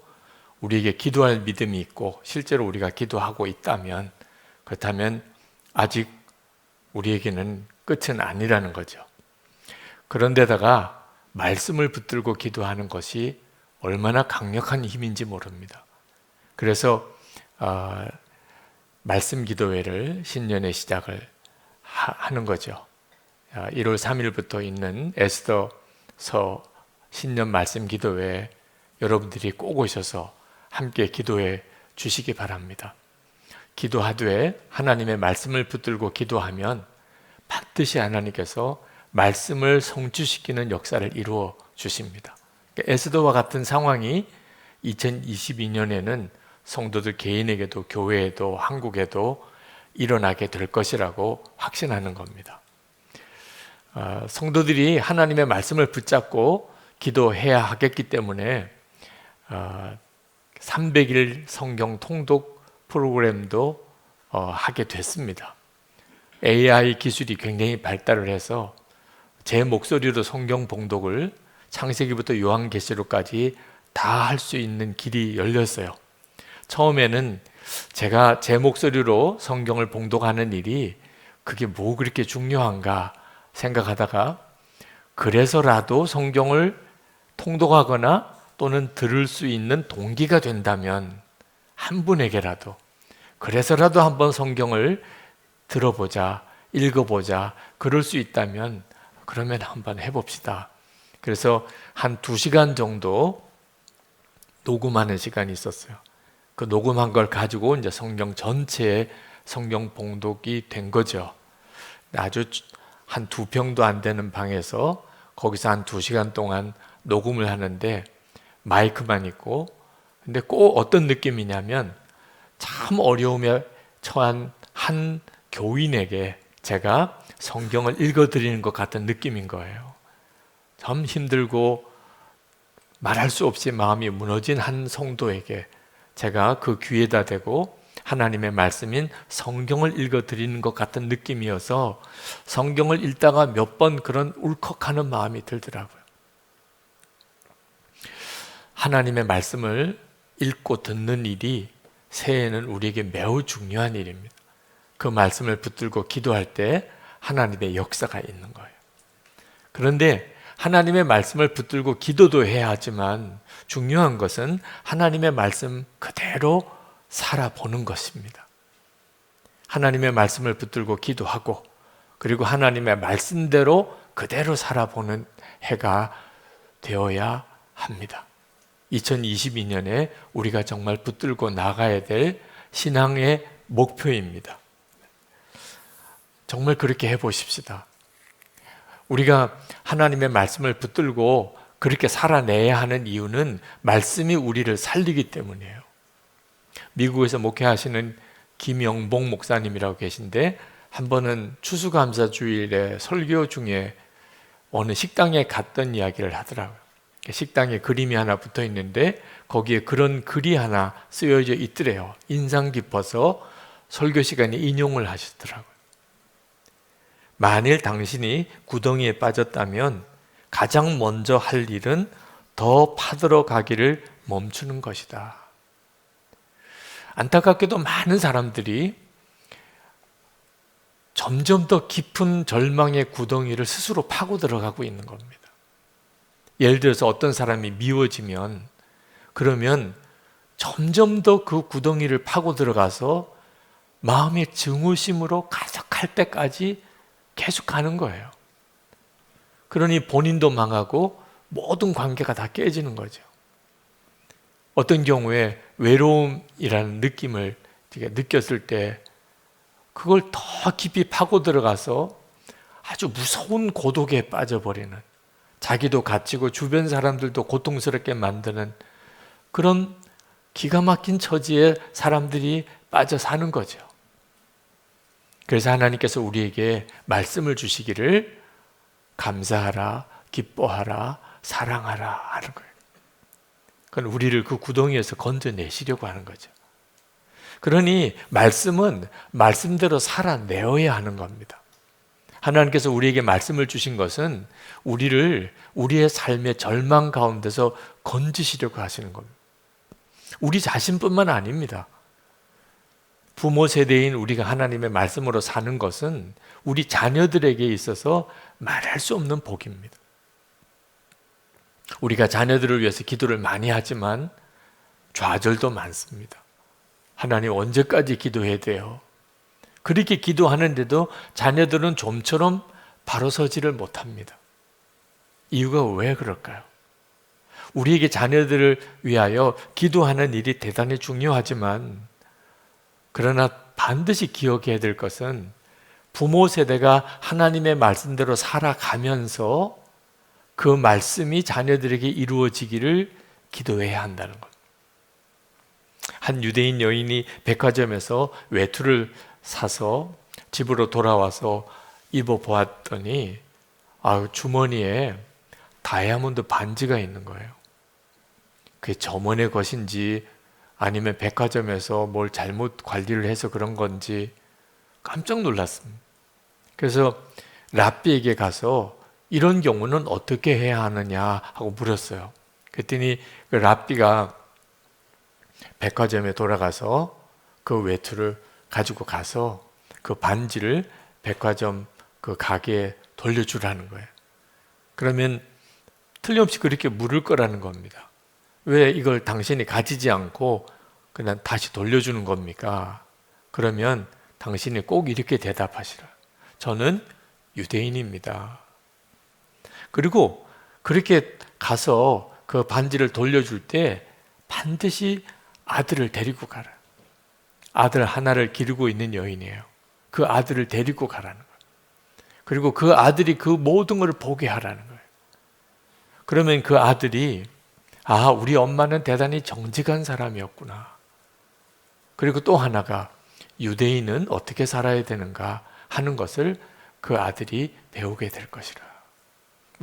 우리에게 기도할 믿음이 있고 실제로 우리가 기도하고 있다면, 그렇다면 아직 우리에게는 끝은 아니라는 거죠. 그런데다가 말씀을 붙들고 기도하는 것이 얼마나 강력한 힘인지 모릅니다. 그래서 말씀 기도회를 신년의 시작을 하는 거죠. 1월 3일부터 있는 에스더서 신년 말씀 기도회에 여러분들이 꼭 오셔서 함께 기도해 주시기 바랍니다. 기도하되 하나님의 말씀을 붙들고 기도하면 반드시 하나님께서 말씀을 성취시키는 역사를 이루어 주십니다. 에스더와 같은 상황이 2022년에는 성도들 개인에게도 교회에도 한국에도 일어나게 될 것이라고 확신하는 겁니다. 성도들이 하나님의 말씀을 붙잡고 기도해야 하겠기 때문에 300일 성경 통독 프로그램도 하게 됐습니다. AI 기술이 굉장히 발달을 해서 제 목소리로 성경 봉독을 창세기부터 요한계시록까지 다 할 수 있는 길이 열렸어요. 처음에는 제가 제 목소리로 성경을 봉독하는 일이 그게 뭐 그렇게 중요한가 생각하다가, 그래서라도 성경을 통독하거나 또는 들을 수 있는 동기가 된다면, 한 분에게라도 그래서라도 한번 성경을 들어보자, 읽어보자, 그럴 수 있다면 그러면 한번 해봅시다. 그래서 한 2시간 정도 녹음하는 시간이 있었어요. 그 녹음한 걸 가지고 이제 성경 전체의 성경 봉독이 된 거죠. 아주 한 2평도 안 되는 방에서 거기서 한 2시간 동안 녹음을 하는데 마이크만 있고, 근데 꼭 어떤 느낌이냐면 참 어려움에 처한 한 교인에게 제가 성경을 읽어드리는 것 같은 느낌인 거예요. 참 힘들고 말할 수 없이 마음이 무너진 한 성도에게 제가 그 귀에다 대고 하나님의 말씀인 성경을 읽어드리는 것 같은 느낌이어서 성경을 읽다가 몇 번 그런 울컥하는 마음이 들더라고요. 하나님의 말씀을 읽고 듣는 일이 새해에는 우리에게 매우 중요한 일입니다. 그 말씀을 붙들고 기도할 때 하나님의 역사가 있는 거예요. 그런데 하나님의 말씀을 붙들고 기도도 해야 하지만 중요한 것은 하나님의 말씀 그대로 살아보는 것입니다. 하나님의 말씀을 붙들고 기도하고 그리고 하나님의 말씀대로 그대로 살아보는 해가 되어야 합니다. 2022년에 우리가 정말 붙들고 나가야 될 신앙의 목표입니다. 정말 그렇게 해보십시다. 우리가 하나님의 말씀을 붙들고 그렇게 살아내야 하는 이유는 말씀이 우리를 살리기 때문이에요. 미국에서 목회하시는 김영봉 목사님이라고 계신데 한 번은 추수감사주일에 설교 중에 어느 식당에 갔던 이야기를 하더라고요. 식당에 그림이 하나 붙어 있는데 거기에 그런 글이 하나 쓰여져 있더래요. 인상 깊어서 설교 시간에 인용을 하시더라고요. 만일 당신이 구덩이에 빠졌다면 가장 먼저 할 일은 더 파들어 가기를 멈추는 것이다. 안타깝게도 많은 사람들이 점점 더 깊은 절망의 구덩이를 스스로 파고 들어가고 있는 겁니다. 예를 들어서 어떤 사람이 미워지면 그러면 점점 더 그 구덩이를 파고 들어가서 마음의 증오심으로 가득할 때까지 계속 가는 거예요. 그러니 본인도 망하고 모든 관계가 다 깨지는 거죠. 어떤 경우에 외로움이라는 느낌을 느꼈을 때 그걸 더 깊이 파고 들어가서 아주 무서운 고독에 빠져버리는, 자기도 갇히고 주변 사람들도 고통스럽게 만드는 그런 기가 막힌 처지에 사람들이 빠져 사는 거죠. 그래서 하나님께서 우리에게 말씀을 주시기를 감사하라, 기뻐하라, 사랑하라 하는 거예요. 그건 우리를 그 구덩이에서 건져내시려고 하는 거죠. 그러니 말씀은 말씀대로 살아내어야 하는 겁니다. 하나님께서 우리에게 말씀을 주신 것은 우리를 우리의 삶의 절망 가운데서 건지시려고 하시는 겁니다. 우리 자신뿐만 아닙니다. 부모 세대인 우리가 하나님의 말씀으로 사는 것은 우리 자녀들에게 있어서 말할 수 없는 복입니다. 우리가 자녀들을 위해서 기도를 많이 하지만 좌절도 많습니다. 하나님 언제까지 기도해야 돼요? 그렇게 기도하는데도 자녀들은 좀처럼 바로 서지를 못합니다. 이유가 왜 그럴까요? 우리에게 자녀들을 위하여 기도하는 일이 대단히 중요하지만 그러나 반드시 기억해야 될 것은 부모 세대가 하나님의 말씀대로 살아가면서 그 말씀이 자녀들에게 이루어지기를 기도해야 한다는 것. 한 유대인 여인이 백화점에서 외투를 사서 집으로 돌아와서 입어보았더니 주머니에 다이아몬드 반지가 있는 거예요. 그게 저번의 것인지 아니면 백화점에서 뭘 잘못 관리를 해서 그런 건지 깜짝 놀랐습니다. 그래서 랍비에게 가서 이런 경우는 어떻게 해야 하느냐 하고 물었어요. 그랬더니 그 랍비가 백화점에 돌아가서 그 외투를 가지고 가서 그 반지를 백화점 그 가게에 돌려주라는 거예요. 그러면 틀림없이 그렇게 물을 거라는 겁니다. 왜 이걸 당신이 가지지 않고 그냥 다시 돌려주는 겁니까? 그러면 당신이 꼭 이렇게 대답하시라. 저는 유대인입니다. 그리고 그렇게 가서 그 반지를 돌려줄 때 반드시 아들을 데리고 가라. 아들 하나를 기르고 있는 여인이에요. 그 아들을 데리고 가라는 거예요. 그리고 그 아들이 그 모든 걸 보게 하라는 거예요. 그러면 그 아들이 우리 엄마는 대단히 정직한 사람이었구나. 그리고 또 하나가 유대인은 어떻게 살아야 되는가 하는 것을 그 아들이 배우게 될 것이라.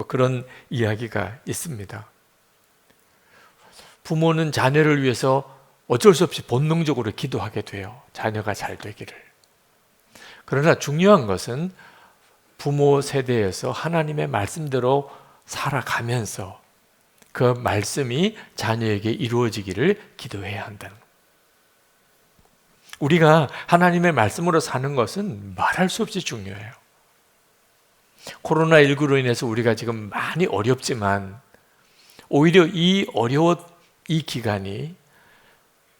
그런 이야기가 있습니다. 부모는 자녀를 위해서 어쩔 수 없이 본능적으로 기도하게 돼요. 자녀가 잘 되기를. 그러나 중요한 것은 부모 세대에서 하나님의 말씀대로 살아가면서 그 말씀이 자녀에게 이루어지기를 기도해야 한다는 거예요. 우리가 하나님의 말씀으로 사는 것은 말할 수 없이 중요해요. 코로나19로 인해서 우리가 지금 많이 어렵지만 오히려 이 기간이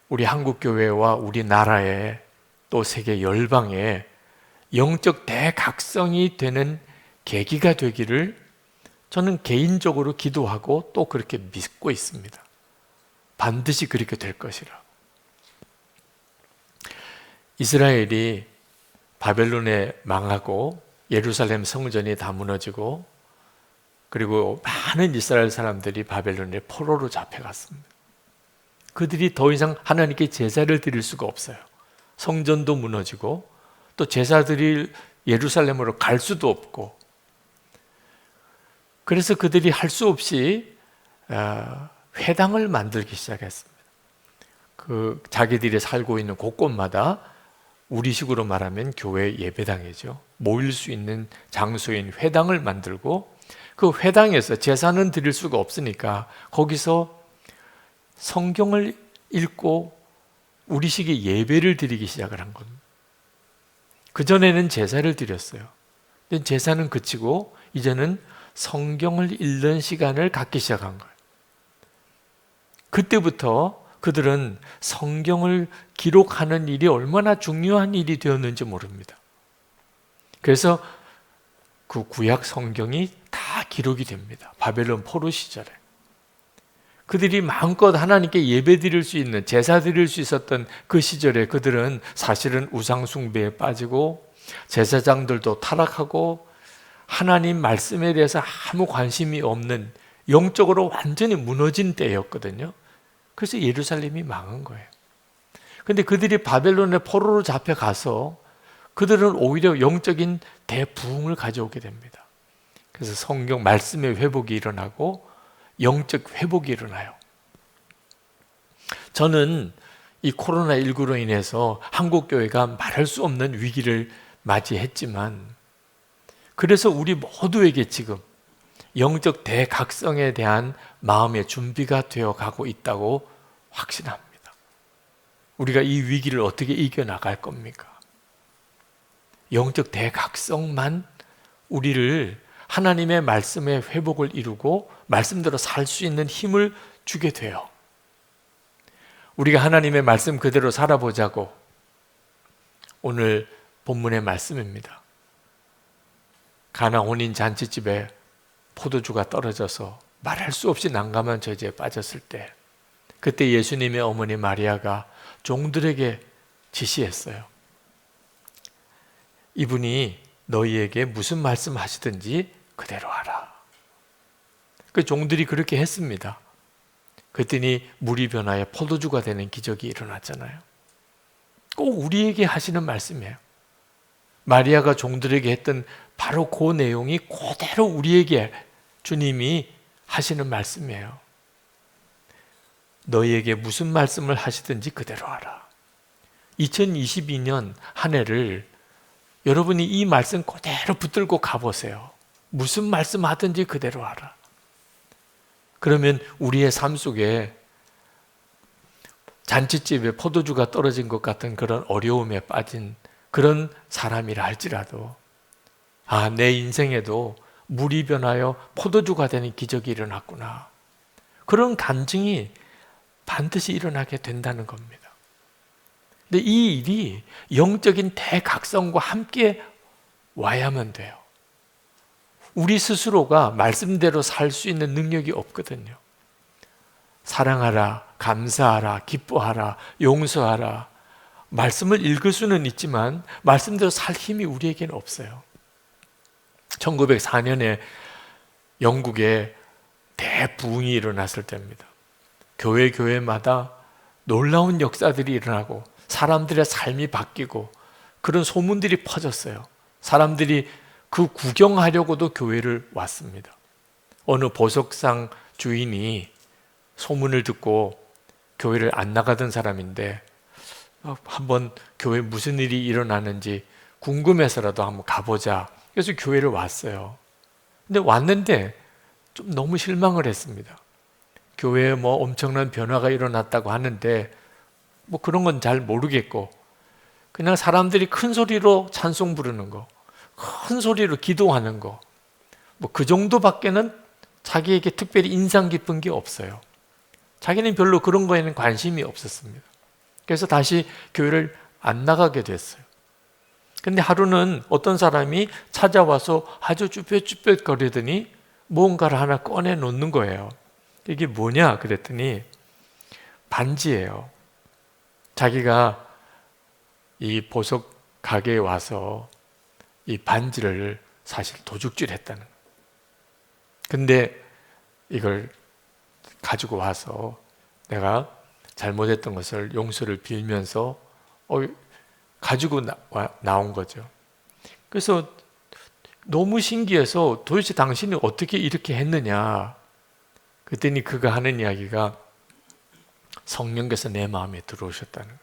우리 한국교회와 우리나라에 또 세계 열방에 영적 대각성이 되는 계기가 되기를 저는 개인적으로 기도하고 또 그렇게 믿고 있습니다. 반드시 그렇게 될 것이라. 이스라엘이 바벨론에 망하고 예루살렘 성전이 다 무너지고 그리고 많은 이스라엘 사람들이 바벨론의 포로로 잡혀갔습니다. 그들이 더 이상 하나님께 제사를 드릴 수가 없어요. 성전도 무너지고 또 제사들이 예루살렘으로 갈 수도 없고, 그래서 그들이 할 수 없이 회당을 만들기 시작했습니다. 그 자기들이 살고 있는 곳곳마다 우리식으로 말하면 교회 예배당이죠. 모일 수 있는 장소인 회당을 만들고 그 회당에서 제사는 드릴 수가 없으니까 거기서 성경을 읽고 우리식의 예배를 드리기 시작을 한 겁니다. 그전에는 제사를 드렸어요. 근데 제사는 그치고 이제는 성경을 읽는 시간을 갖기 시작한 거예요. 그때부터 그들은 성경을 기록하는 일이 얼마나 중요한 일이 되었는지 모릅니다. 그래서 그 구약 성경이 다 기록이 됩니다. 바벨론 포로 시절에. 그들이 마음껏 하나님께 예배 드릴 수 있는, 제사 드릴 수 있었던 그 시절에 그들은 사실은 우상 숭배에 빠지고 제사장들도 타락하고 하나님 말씀에 대해서 아무 관심이 없는, 영적으로 완전히 무너진 때였거든요. 그래서 예루살렘이 망한 거예요. 근데 그들이 바벨론의 포로로 잡혀가서 그들은 오히려 영적인 대부흥을 가져오게 됩니다. 그래서 성경 말씀의 회복이 일어나고 영적 회복이 일어나요. 저는 이 코로나19로 인해서 한국교회가 말할 수 없는 위기를 맞이했지만, 그래서 우리 모두에게 지금 영적 대각성에 대한 마음의 준비가 되어 가고 있다고 확신합니다. 우리가 이 위기를 어떻게 이겨나갈 겁니까? 영적 대각성만 우리를 하나님의 말씀의 회복을 이루고 말씀대로 살 수 있는 힘을 주게 돼요. 우리가 하나님의 말씀 그대로 살아보자고 오늘 본문의 말씀입니다. 가나 혼인 잔치집에 포도주가 떨어져서 말할 수 없이 난감한 저주에 빠졌을 때, 그때 예수님의 어머니 마리아가 종들에게 지시했어요. 이분이 너희에게 무슨 말씀 하시든지 그대로 하라. 그 종들이 그렇게 했습니다. 그랬더니 물이 변하여 포도주가 되는 기적이 일어났잖아요. 꼭 우리에게 하시는 말씀이에요. 마리아가 종들에게 했던 바로 그 내용이 그대로 우리에게 주님이 하시는 말씀이에요. 너희에게 무슨 말씀을 하시든지 그대로 하라. 2022년 한 해를 여러분이 이 말씀 그대로 붙들고 가보세요. 무슨 말씀 하든지 그대로 하라. 그러면 우리의 삶 속에 잔치집에 포도주가 떨어진 것 같은 그런 어려움에 빠진 그런 사람이라 할지라도, 내 인생에도 물이 변하여 포도주가 되는 기적이 일어났구나. 그런 간증이 반드시 일어나게 된다는 겁니다. 근데 이 일이 영적인 대각성과 함께 와야만 돼요. 우리 스스로가 말씀대로 살 수 있는 능력이 없거든요. 사랑하라, 감사하라, 기뻐하라, 용서하라. 말씀을 읽을 수는 있지만 말씀대로 살 힘이 우리에게는 없어요. 1904년에 영국에 대부흥이 일어났을 때입니다. 교회마다 놀라운 역사들이 일어나고 사람들의 삶이 바뀌고 그런 소문들이 퍼졌어요. 사람들이 그 구경하려고도 교회를 왔습니다. 어느 보석상 주인이 소문을 듣고 교회를 안 나가던 사람인데 한번 교회에 무슨 일이 일어나는지 궁금해서라도 한번 가보자. 그래서 교회를 왔어요. 근데 왔는데 좀 너무 실망을 했습니다. 교회에 뭐 엄청난 변화가 일어났다고 하는데 뭐 그런 건 잘 모르겠고 그냥 사람들이 큰 소리로 찬송 부르는 거, 큰 소리로 기도하는 거, 뭐 그 정도밖에는 자기에게 특별히 인상 깊은 게 없어요. 자기는 별로 그런 거에는 관심이 없었습니다. 그래서 다시 교회를 안 나가게 됐어요. 근데 하루는 어떤 사람이 찾아와서 아주 쭈뼛쭈뼛 거리더니 뭔가를 하나 꺼내 놓는 거예요. 이게 뭐냐 그랬더니 반지예요. 자기가 이 보석 가게에 와서 이 반지를 사실 도둑질 했다는 거예요. 근데 이걸 가지고 와서 내가 잘못했던 것을 용서를 빌면서 가지고 나온 거죠. 그래서 너무 신기해서 도대체 당신이 어떻게 이렇게 했느냐 그랬더니 그가 하는 이야기가 성령께서 내 마음에 들어오셨다는 거예요.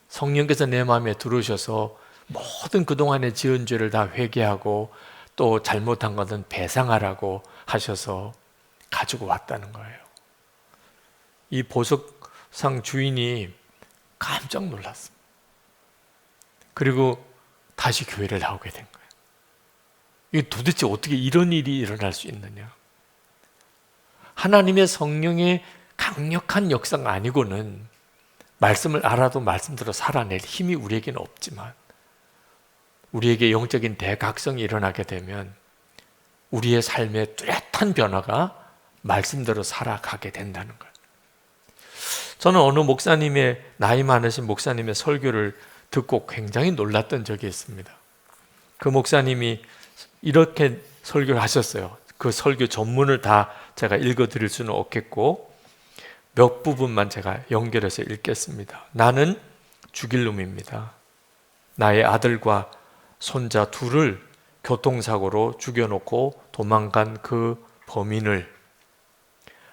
성령께서 내 마음에 들어오셔서 모든 그동안의 지은 죄를 다 회개하고 또 잘못한 것은 배상하라고 하셔서 가지고 왔다는 거예요. 이 보석상 주인이 깜짝 놀랐습니다. 그리고 다시 교회를 나오게 된 거예요. 이게 도대체 어떻게 이런 일이 일어날 수 있느냐? 하나님의 성령의 강력한 역사가 아니고는 말씀을 알아도 말씀대로 살아낼 힘이 우리에게는 없지만 우리에게 영적인 대각성이 일어나게 되면 우리의 삶의 뚜렷한 변화가 말씀대로 살아가게 된다는 거예요. 저는 어느 목사님의 나이 많으신 목사님의 설교를 듣고 굉장히 놀랐던 적이 있습니다. 그 목사님이 이렇게 설교를 하셨어요. 그 설교 전문을 다 제가 읽어드릴 수는 없겠고 몇 부분만 제가 연결해서 읽겠습니다. 나는 죽일 놈입니다. 나의 아들과 손자 둘을 교통사고로 죽여놓고 도망간 그 범인을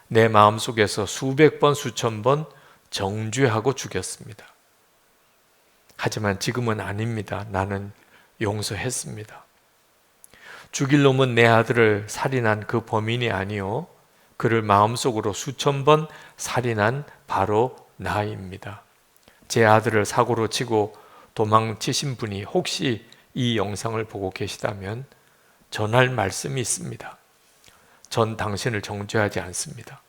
내 마음속에서 수백 번 수천 번 정죄하고 죽였습니다. 하지만 지금은 아닙니다. 나는 용서했습니다. 죽일 놈은 내 아들을 살인한 그 범인이 아니요 그를 마음속으로 수천 번 살인한 바로 나입니다. 제 아들을 사고로 치고 도망치신 분이 혹시 이 영상을 보고 계시다면 전할 말씀이 있습니다. 전 당신을 정죄하지 않습니다.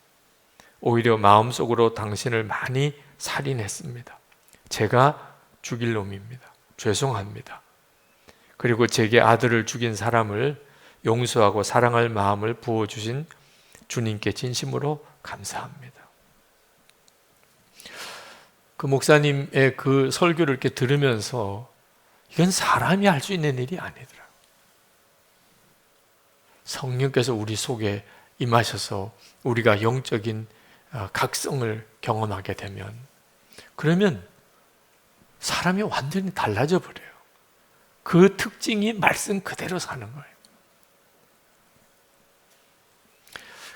오히려 마음속으로 당신을 많이 살인했습니다. 제가 죽일 놈입니다. 죄송합니다. 그리고 제게 아들을 죽인 사람을 용서하고 사랑할 마음을 부어주신 주님께 진심으로 감사합니다. 그 목사님의 그 설교를 이렇게 들으면서 이건 사람이 할 수 있는 일이 아니더라. 성령께서 우리 속에 임하셔서 우리가 영적인 각성을 경험하게 되면 그러면 사람이 완전히 달라져 버려요. 그 특징이 말씀 그대로 사는 거예요.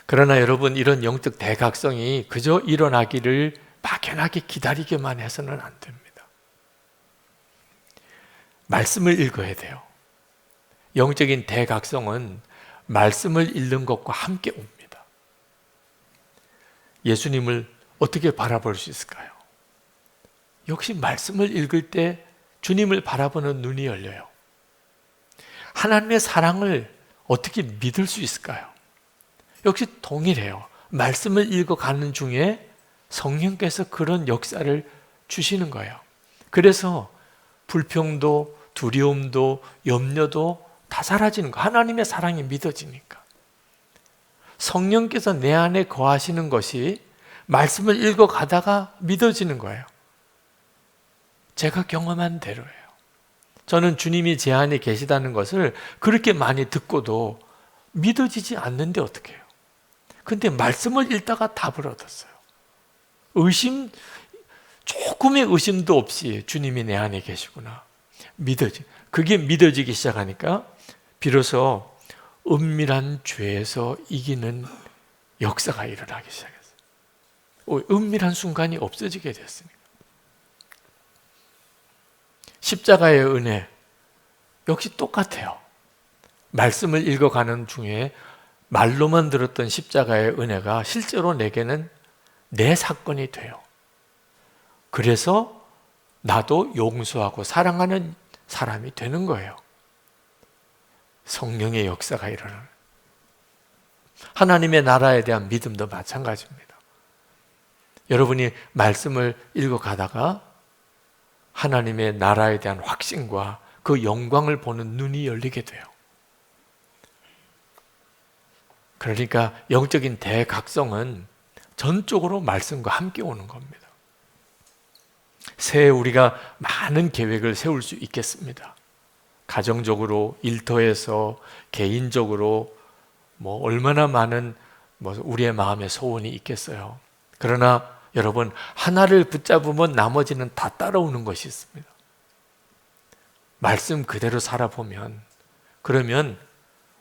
그러나 여러분 이런 영적 대각성이 그저 일어나기를 막연하게 기다리기만 해서는 안 됩니다. 말씀을 읽어야 돼요. 영적인 대각성은 말씀을 읽는 것과 함께 옵니다. 예수님을 어떻게 바라볼 수 있을까요? 역시 말씀을 읽을 때 주님을 바라보는 눈이 열려요. 하나님의 사랑을 어떻게 믿을 수 있을까요? 역시 동일해요. 말씀을 읽어가는 중에 성령께서 그런 역사를 주시는 거예요. 그래서 불평도 두려움도 염려도 다 사라지는 거. 하나님의 사랑이 믿어지니까. 성령께서 내 안에 거하시는 것이 말씀을 읽어가다가 믿어지는 거예요. 제가 경험한 대로예요. 저는 주님이 제 안에 계시다는 것을 그렇게 많이 듣고도 믿어지지 않는데 어떻게 해요? 근데 말씀을 읽다가 답을 얻었어요. 조금의 의심도 없이 주님이 내 안에 계시구나. 그게 믿어지기 시작하니까 비로소 은밀한 죄에서 이기는 역사가 일어나기 시작했어요. 은밀한 순간이 없어지게 됐습니다. 십자가의 은혜 역시 똑같아요. 말씀을 읽어가는 중에 말로만 들었던 십자가의 은혜가 실제로 내게는 내 사건이 돼요. 그래서 나도 용서하고 사랑하는 사람이 되는 거예요. 성령의 역사가 일어나는. 하나님의 나라에 대한 믿음도 마찬가지입니다. 여러분이 말씀을 읽어가다가 하나님의 나라에 대한 확신과 그 영광을 보는 눈이 열리게 돼요. 그러니까 영적인 대각성은 전적으로 말씀과 함께 오는 겁니다. 새해 우리가 많은 계획을 세울 수 있겠습니다. 가정적으로, 일터에서, 개인적으로 얼마나 많은 우리의 마음의 소원이 있겠어요. 그러나 여러분, 하나를 붙잡으면 나머지는 다 따라오는 것이 있습니다. 말씀 그대로 살아보면, 그러면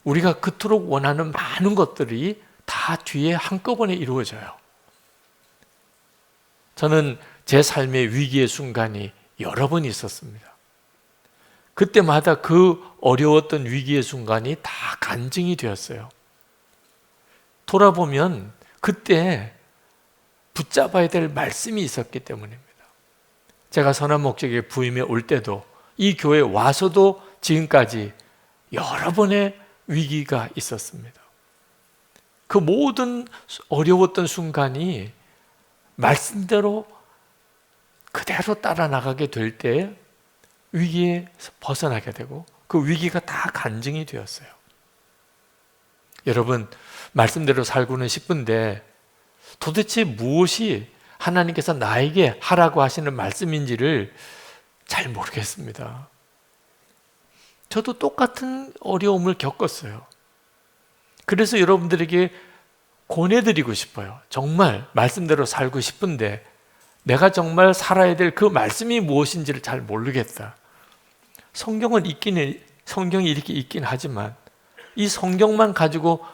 우리가 그토록 원하는 많은 것들이 다 뒤에 한꺼번에 이루어져요. 저는 제 삶의 위기의 순간이 여러 번 있었습니다. 그때마다 그 어려웠던 위기의 순간이 다 간증이 되었어요. 돌아보면 그때 붙잡아야 될 말씀이 있었기 때문입니다. 제가 선한 목적의 부임에 올 때도 이 교회에 와서도 지금까지 여러 번의 위기가 있었습니다. 그 모든 어려웠던 순간이 말씀대로 그대로 따라 나가게 될 때 위기에서 벗어나게 되고 그 위기가 다 간증이 되었어요. 여러분, 말씀대로 살고는 싶은데 도대체 무엇이 하나님께서 나에게 하라고 하시는 말씀인지를 잘 모르겠습니다. 저도 똑같은 어려움을 겪었어요. 그래서 여러분들에게 권해드리고 싶어요. 정말 말씀대로 살고 싶은데 내가 정말 살아야 될 그 말씀이 무엇인지를 잘 모르겠다. 성경이 이렇게 있긴 하지만 이 성경만 가지고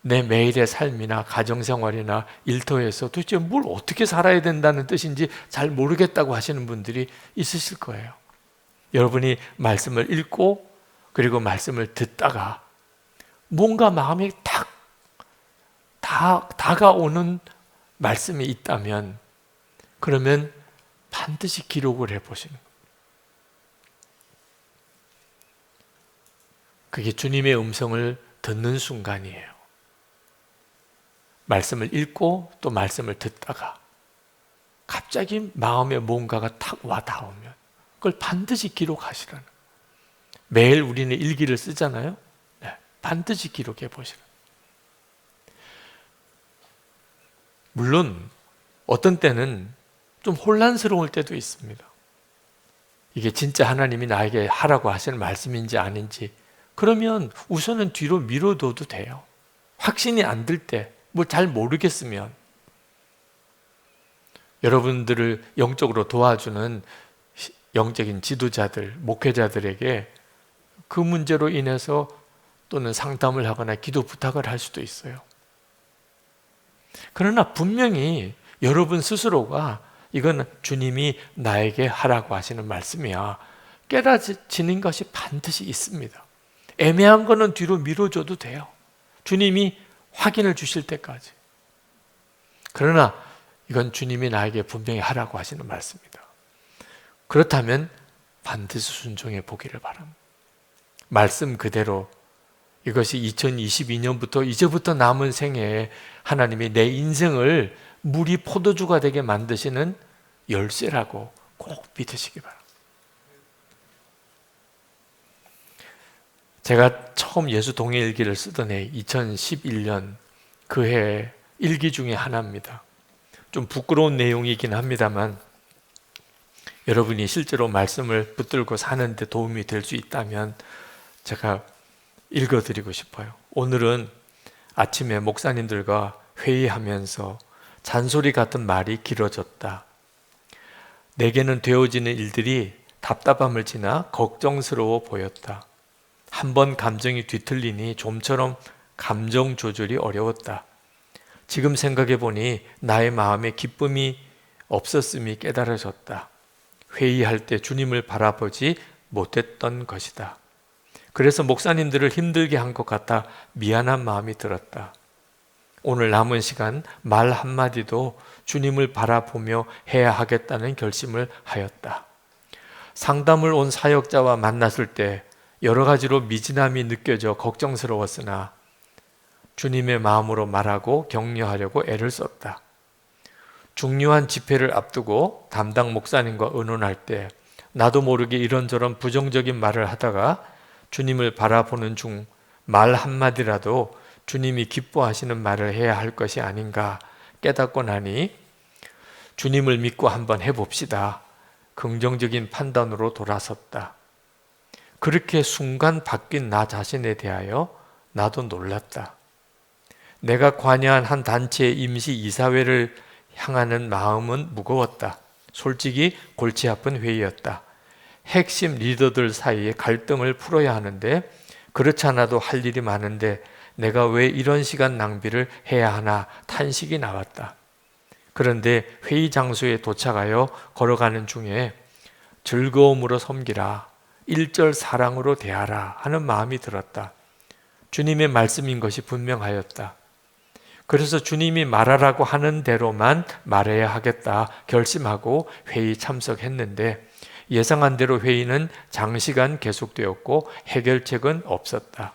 내 매일의 삶이나 가정생활이나 일터에서 도대체 뭘 어떻게 살아야 된다는 뜻인지 잘 모르겠다고 하시는 분들이 있으실 거예요. 여러분이 말씀을 읽고 그리고 말씀을 듣다가 뭔가 마음에 다가오는 말씀이 있다면 그러면 반드시 기록을 해보시는 거예요. 그게 주님의 음성을 듣는 순간이에요. 말씀을 읽고 또 말씀을 듣다가 갑자기 마음에 뭔가가 탁 와 닿으면 그걸 반드시 기록하시라는 거예요. 매일 우리는 일기를 쓰잖아요. 네, 반드시 기록해 보시라는 거예요. 물론 어떤 때는 좀 혼란스러울 때도 있습니다. 이게 진짜 하나님이 나에게 하라고 하시는 말씀인지 아닌지 그러면 우선은 뒤로 미뤄둬도 돼요. 확신이 안 들 때, 뭐 잘 모르겠으면 여러분들을 영적으로 도와주는 영적인 지도자들, 목회자들에게 그 문제로 인해서 또는 상담을 하거나 기도 부탁을 할 수도 있어요. 그러나 분명히 여러분 스스로가 이건 주님이 나에게 하라고 하시는 말씀이야 깨달아지는 것이 반드시 있습니다. 애매한 거는 뒤로 미뤄줘도 돼요. 주님이 확인을 주실 때까지. 그러나 이건 주님이 나에게 분명히 하라고 하시는 말씀이다. 그렇다면 반드시 순종해 보기를 바랍니다. 말씀 그대로 이것이 2022년부터 이제부터 남은 생애에 하나님이 내 인생을 물이 포도주가 되게 만드시는 열쇠라고 꼭 믿으시기 바랍니다. 제가 처음 예수 동해일기를 쓰던 해 2011년 그 해 일기 중에 하나입니다. 좀 부끄러운 내용이긴 합니다만 여러분이 실제로 말씀을 붙들고 사는데 도움이 될 수 있다면 제가 읽어드리고 싶어요. 오늘은 아침에 목사님들과 회의하면서 잔소리 같은 말이 길어졌다. 내게는 되어지는 일들이 답답함을 지나 걱정스러워 보였다. 한번 감정이 뒤틀리니 좀처럼 감정 조절이 어려웠다. 지금 생각해 보니 나의 마음에 기쁨이 없었음이 깨달아졌다. 회의할 때 주님을 바라보지 못했던 것이다. 그래서 목사님들을 힘들게 한 것 같아 미안한 마음이 들었다. 오늘 남은 시간 말 한마디도 주님을 바라보며 해야 하겠다는 결심을 하였다. 상담을 온 사역자와 만났을 때 여러 가지로 미진함이 느껴져 걱정스러웠으나 주님의 마음으로 말하고 격려하려고 애를 썼다. 중요한 집회를 앞두고 담당 목사님과 의논할 때 나도 모르게 이런저런 부정적인 말을 하다가 주님을 바라보는 중 말 한마디라도 주님이 기뻐하시는 말을 해야 할 것이 아닌가 깨닫고 나니 주님을 믿고 한번 해봅시다. 긍정적인 판단으로 돌아섰다. 그렇게 순간 바뀐 나 자신에 대하여 나도 놀랐다. 내가 관여한 한 단체의 임시 이사회를 향하는 마음은 무거웠다. 솔직히 골치 아픈 회의였다. 핵심 리더들 사이에 갈등을 풀어야 하는데 그렇지 않아도 할 일이 많은데 내가 왜 이런 시간 낭비를 해야 하나 탄식이 나왔다. 그런데 회의 장소에 도착하여 걸어가는 중에 즐거움으로 섬기라, 일절 사랑으로 대하라 하는 마음이 들었다. 주님의 말씀인 것이 분명하였다. 그래서 주님이 말하라고 하는 대로만 말해야 하겠다 결심하고 회의 참석했는데 예상한 대로 회의는 장시간 계속되었고 해결책은 없었다.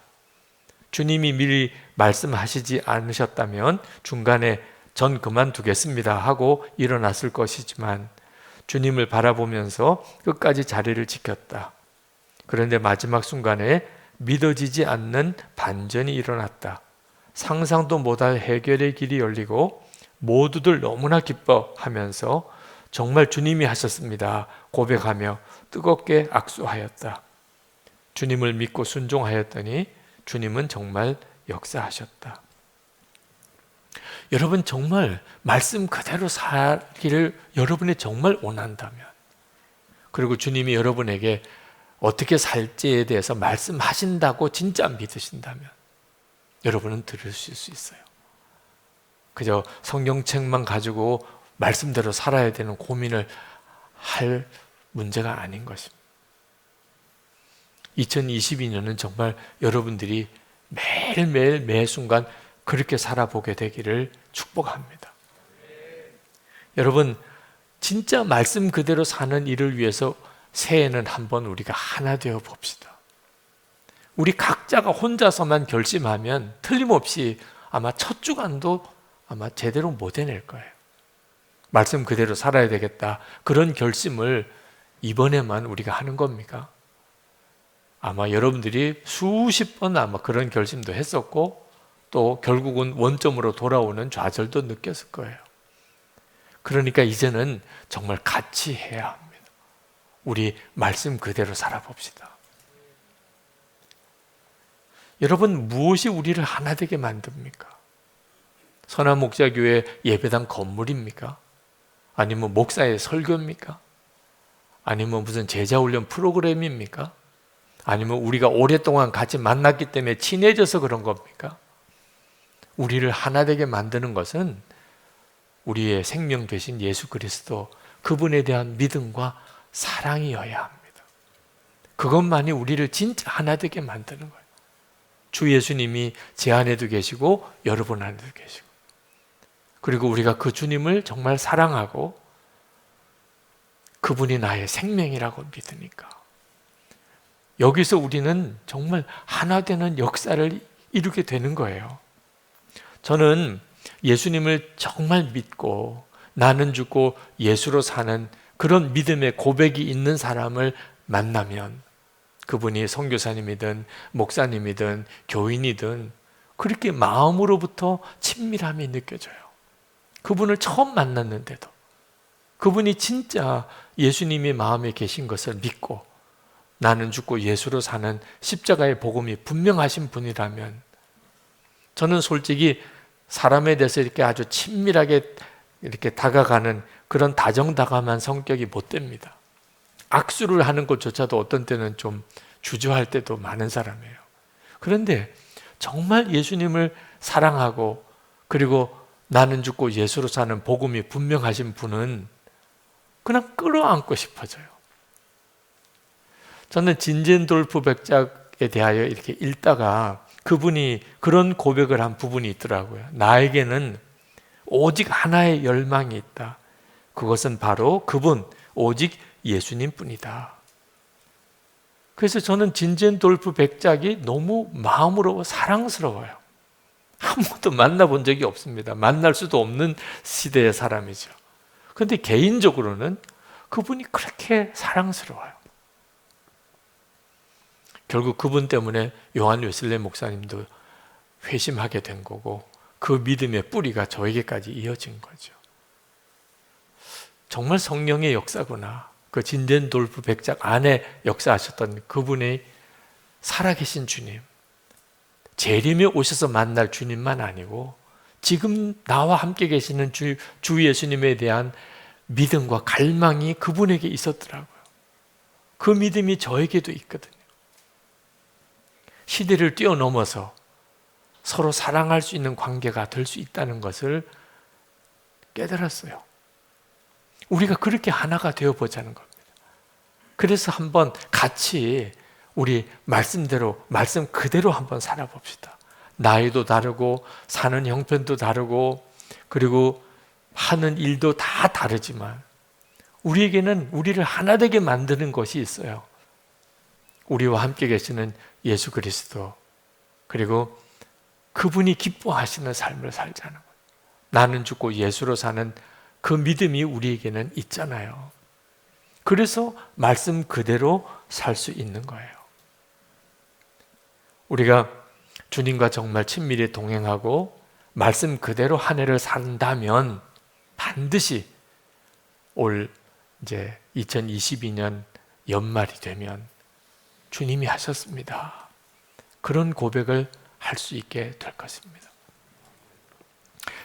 주님이 미리 말씀하시지 않으셨다면 중간에 전 그만두겠습니다 하고 일어났을 것이지만 주님을 바라보면서 끝까지 자리를 지켰다. 그런데 마지막 순간에 믿어지지 않는 반전이 일어났다. 상상도 못할 해결의 길이 열리고 모두들 너무나 기뻐하면서 정말 주님이 하셨습니다 고백하며 뜨겁게 악수하였다. 주님을 믿고 순종하였더니 주님은 정말 역사하셨다. 여러분 정말 말씀 그대로 살기를 여러분이 정말 원한다면 그리고 주님이 여러분에게 어떻게 살지에 대해서 말씀하신다고 진짜 믿으신다면 여러분은 들으실 수 있어요. 그저 성경책만 가지고 말씀대로 살아야 되는 고민을 할 문제가 아닌 것입니다. 2022년은 정말 여러분들이 매일매일 매 순간 그렇게 살아보게 되기를 축복합니다. 여러분 진짜 말씀 그대로 사는 일을 위해서 새해에는 한번 우리가 하나 되어 봅시다. 우리 각자가 혼자서만 결심하면 틀림없이 아마 첫 주간도 아마 제대로 못 해낼 거예요. 말씀 그대로 살아야 되겠다. 그런 결심을 이번에만 우리가 하는 겁니까? 아마 여러분들이 수십 번 아마 그런 결심도 했었고 또 결국은 원점으로 돌아오는 좌절도 느꼈을 거예요. 그러니까 이제는 정말 같이 해야 합니다. 우리 말씀 그대로 살아봅시다. 여러분 무엇이 우리를 하나 되게 만듭니까? 선한목자교회 예배당 건물입니까? 아니면 목사의 설교입니까? 아니면 무슨 제자훈련 프로그램입니까? 아니면 우리가 오랫동안 같이 만났기 때문에 친해져서 그런 겁니까? 우리를 하나 되게 만드는 것은 우리의 생명 되신 예수 그리스도 그분에 대한 믿음과 사랑이어야 합니다. 그것만이 우리를 진짜 하나 되게 만드는 거예요. 주 예수님이 제 안에도 계시고 여러분 안에도 계시고 그리고 우리가 그 주님을 정말 사랑하고 그분이 나의 생명이라고 믿으니까 여기서 우리는 정말 하나 되는 역사를 이루게 되는 거예요. 저는 예수님을 정말 믿고 나는 죽고 예수로 사는 그런 믿음의 고백이 있는 사람을 만나면 그분이 선교사님이든 목사님이든 교인이든 그렇게 마음으로부터 친밀함이 느껴져요. 그분을 처음 만났는데도 그분이 진짜 예수님이 마음에 계신 것을 믿고 나는 죽고 예수로 사는 십자가의 복음이 분명하신 분이라면 저는 솔직히 사람에 대해서 이렇게 아주 친밀하게 이렇게 다가가는 그런 다정다감한 성격이 못 됩니다. 악수를 하는 것조차도 어떤 때는 좀 주저할 때도 많은 사람이에요. 그런데 정말 예수님을 사랑하고 그리고 나는 죽고 예수로 사는 복음이 분명하신 분은 그냥 끌어안고 싶어져요. 저는 진젠돌프 백작에 대하여 이렇게 읽다가 그분이 그런 고백을 한 부분이 있더라고요. 나에게는 오직 하나의 열망이 있다. 그것은 바로 그분, 오직 예수님 뿐이다. 그래서 저는 진젠돌프 백작이 너무 마음으로 사랑스러워요. 한 번도 만나본 적이 없습니다. 만날 수도 없는 시대의 사람이죠. 그런데 개인적으로는 그분이 그렇게 사랑스러워요. 결국 그분 때문에 요한 웨슬레 목사님도 회심하게 된 거고 그 믿음의 뿌리가 저에게까지 이어진 거죠. 정말 성령의 역사구나. 그 진젠돌프 백작 안에 역사하셨던 그분의 살아계신 주님, 재림에 오셔서 만날 주님만 아니고 지금 나와 함께 계시는 주 예수님에 대한 믿음과 갈망이 그분에게 있었더라고요. 그 믿음이 저에게도 있거든요. 시대를 뛰어넘어서 서로 사랑할 수 있는 관계가 될 수 있다는 것을 깨달았어요. 우리가 그렇게 하나가 되어보자는 겁니다. 그래서 한번 같이 우리 말씀대로, 말씀 그대로 한번 살아봅시다. 나이도 다르고 사는 형편도 다르고 그리고 하는 일도 다 다르지만 우리에게는 우리를 하나 되게 만드는 것이 있어요. 우리와 함께 계시는 예수 그리스도, 그리고 그분이 기뻐하시는 삶을 살자는 거예요. 나는 죽고 예수로 사는 그 믿음이 우리에게는 있잖아요. 그래서 말씀 그대로 살 수 있는 거예요. 우리가 주님과 정말 친밀히 동행하고 말씀 그대로 한 해를 산다면 반드시 올 이제 2022년 연말이 되면 주님이 하셨습니다. 그런 고백을 할 수 있게 될 것입니다.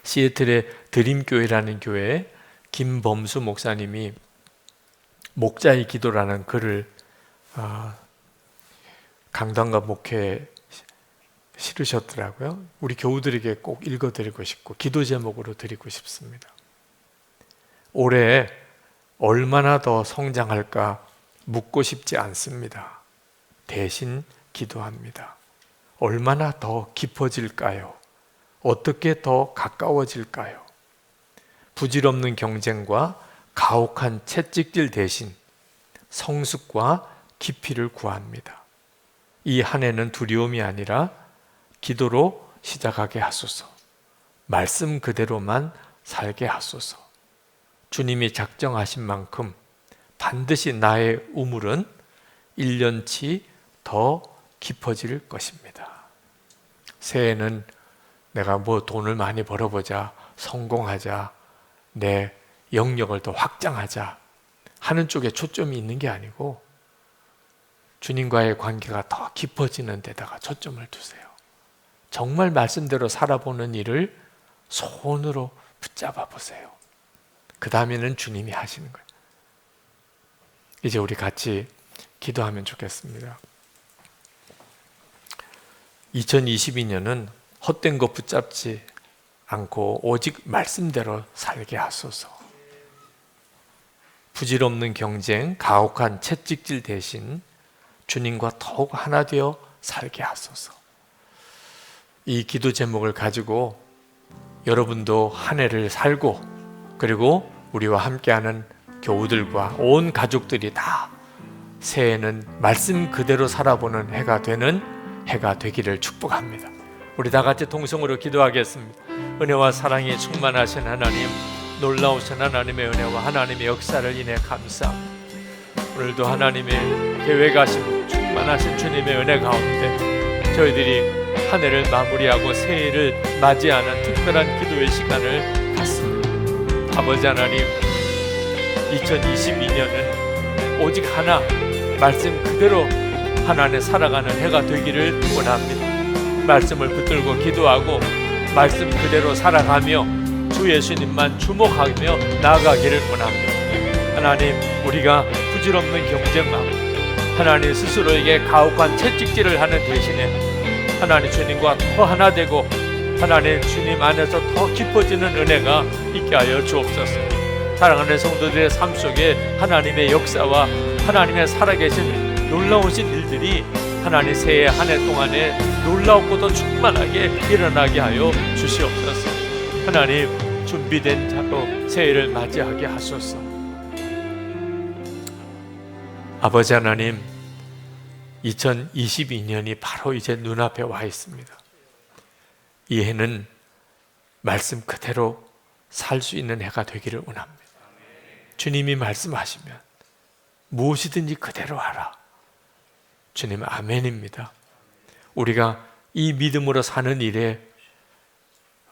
시애틀의 드림교회라는 교회에 김범수 목사님이 목자의 기도라는 글을 강단과 목회에 실으셨더라고요. 우리 교우들에게 꼭 읽어드리고 싶고 기도 제목으로 드리고 싶습니다. 올해 얼마나 더 성장할까 묻고 싶지 않습니다. 대신 기도합니다. 얼마나 더 깊어질까요? 어떻게 더 가까워질까요? 부질없는 경쟁과 가혹한 채찍질 대신 성숙과 깊이를 구합니다. 이 한 해는 두려움이 아니라 기도로 시작하게 하소서. 말씀 그대로만 살게 하소서. 주님이 작정하신 만큼 반드시 나의 우물은 1년치 더 깊어질 것입니다. 새해는 내가 뭐 돈을 많이 벌어보자, 성공하자, 내 영역을 더 확장하자 하는 쪽에 초점이 있는 게 아니고 주님과의 관계가 더 깊어지는 데다가 초점을 두세요. 정말 말씀대로 살아보는 일을 손으로 붙잡아 보세요. 그 다음에는 주님이 하시는 거예요. 이제 우리 같이 기도하면 좋겠습니다. 2022년은 헛된 것 붙잡지 않고 오직 말씀대로 살게 하소서. 부질없는 경쟁, 가혹한 채찍질 대신 주님과 더욱 하나 되어 살게 하소서. 이 기도 제목을 가지고 여러분도 한 해를 살고 그리고 우리와 함께하는 교우들과 온 가족들이 다 새해는 말씀 그대로 살아보는 해가 되기를 축복합니다. 우리 다 같이 통성으로 기도하겠습니다. 은혜와 사랑이 충만하신 하나님, 놀라우신 하나님의 은혜와 하나님의 역사를 인해 감사합니다. 오늘도 하나님의 계획하심 충만하신 주님의 은혜 가운데 저희들이 한 해를 마무리하고 새해를 맞이하는 특별한 기도의 시간을 갖습니다. 아버지 하나님, 2022년은 오직 하나 말씀 그대로 하나님 살아가는 해가 되기를 원합니다. 말씀을 붙들고 기도하고 말씀 그대로 살아가며 주 예수님만 주목하며 나아가기를 원합니다. 하나님, 우리가 부질없는 경쟁하고 하나님 스스로에게 가혹한 채찍질을 하는 대신에 하나님 주님과 더 하나 되고 하나님 주님 안에서 더 깊어지는 은혜가 있게 하여 주옵소서. 사랑하는 성도들의 삶 속에 하나님의 역사와 하나님의 살아계신 놀라우신 일들이 하나님 새해 한 해 동안에 놀라웠고도 충만하게 일어나게 하여 주시옵소서. 하나님 준비된 자로 새해를 맞이하게 하소서. 아버지 하나님, 2022년이 바로 이제 눈앞에 와 있습니다. 이 해는 말씀 그대로 살 수 있는 해가 되기를 원합니다. 주님이 말씀하시면 무엇이든지 그대로 하라. 주님 아멘입니다. 우리가 이 믿음으로 사는 일에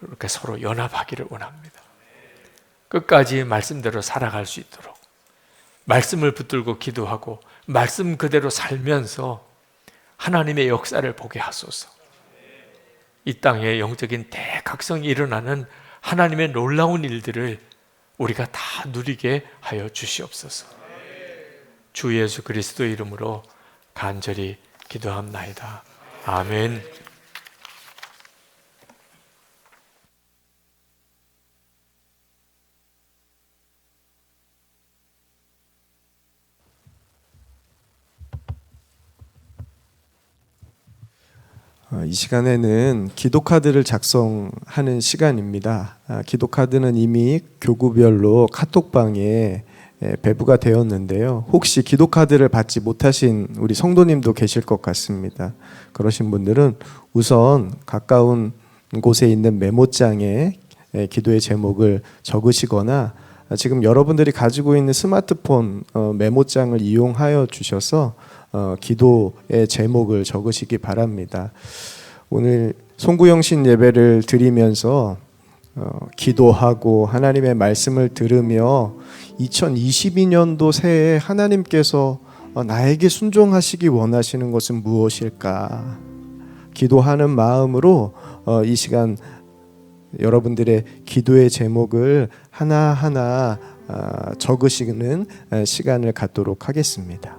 이렇게 서로 연합하기를 원합니다. 끝까지 말씀대로 살아갈 수 있도록 말씀을 붙들고 기도하고 말씀 그대로 살면서 하나님의 역사를 보게 하소서. 이 땅에 영적인 대각성이 일어나는 하나님의 놀라운 일들을 우리가 다 누리게 하여 주시옵소서. 주 예수 그리스도의 이름으로 간절히 기도합나이다. 아멘. 이 시간에는 기도카드를 작성하는 시간입니다. 기도카드는 이미 교구별로 카톡방에 배부가 되었는데요. 혹시 기도카드를 받지 못하신 우리 성도님도 계실 것 같습니다. 그러신 분들은 우선 가까운 곳에 있는 메모장에 기도의 제목을 적으시거나 지금 여러분들이 가지고 있는 스마트폰 메모장을 이용하여 주셔서 기도의 제목을 적으시기 바랍니다. 오늘 송구영신 예배를 드리면서 기도하고 하나님의 말씀을 들으며 2022년도 새해에 하나님께서 나에게 순종하시기 원하시는 것은 무엇일까? 기도하는 마음으로 이 시간 여러분들의 기도의 제목을 하나하나 적으시는 시간을 갖도록 하겠습니다.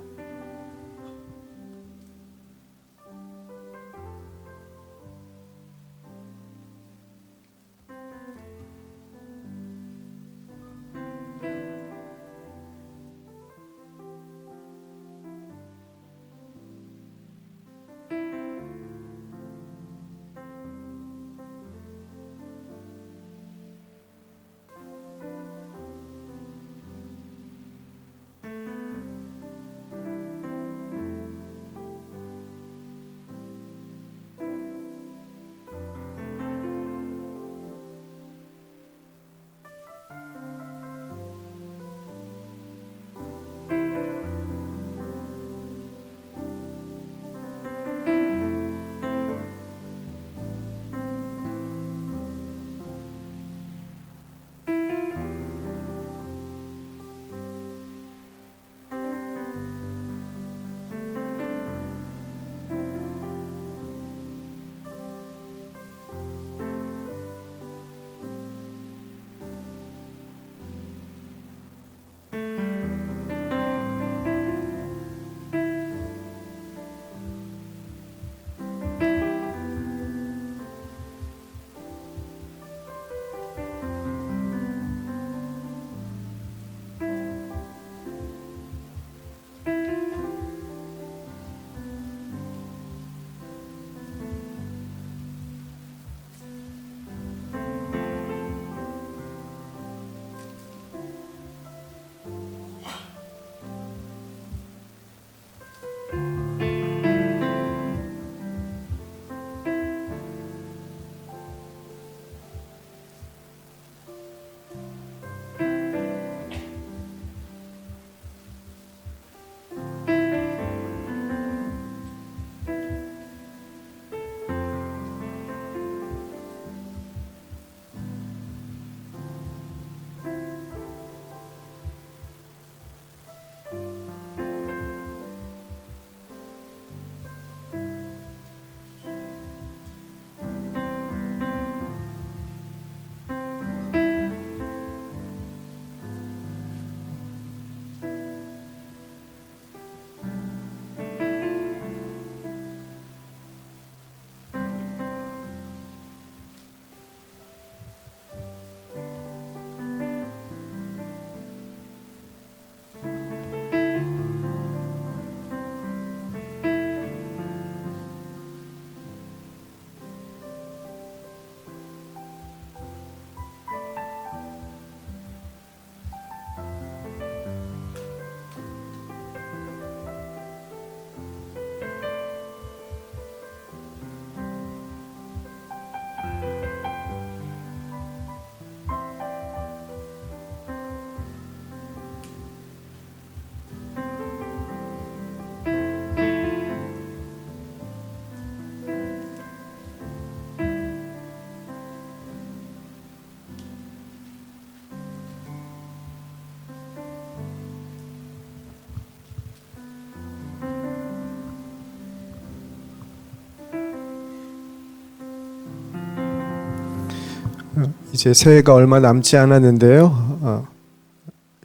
이제 새해가 얼마 남지 않았는데요.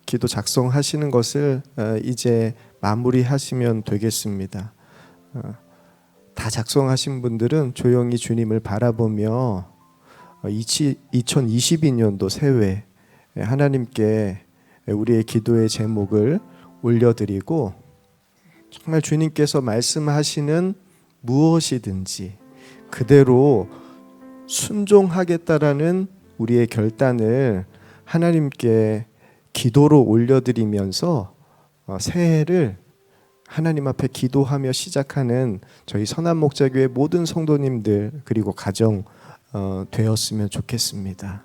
기도 작성하시는 것을 이제 마무리하시면 되겠습니다. 다 작성하신 분들은 조용히 주님을 바라보며 2022년도 새해 하나님께 우리의 기도의 제목을 올려드리고 정말 주님께서 말씀하시는 무엇이든지 그대로 순종하겠다라는 우리의 결단을 하나님께 기도로 올려드리면서 새해를 하나님 앞에 기도하며 시작하는 저희 선한목자교회 모든 성도님들 그리고 가정 되었으면 좋겠습니다.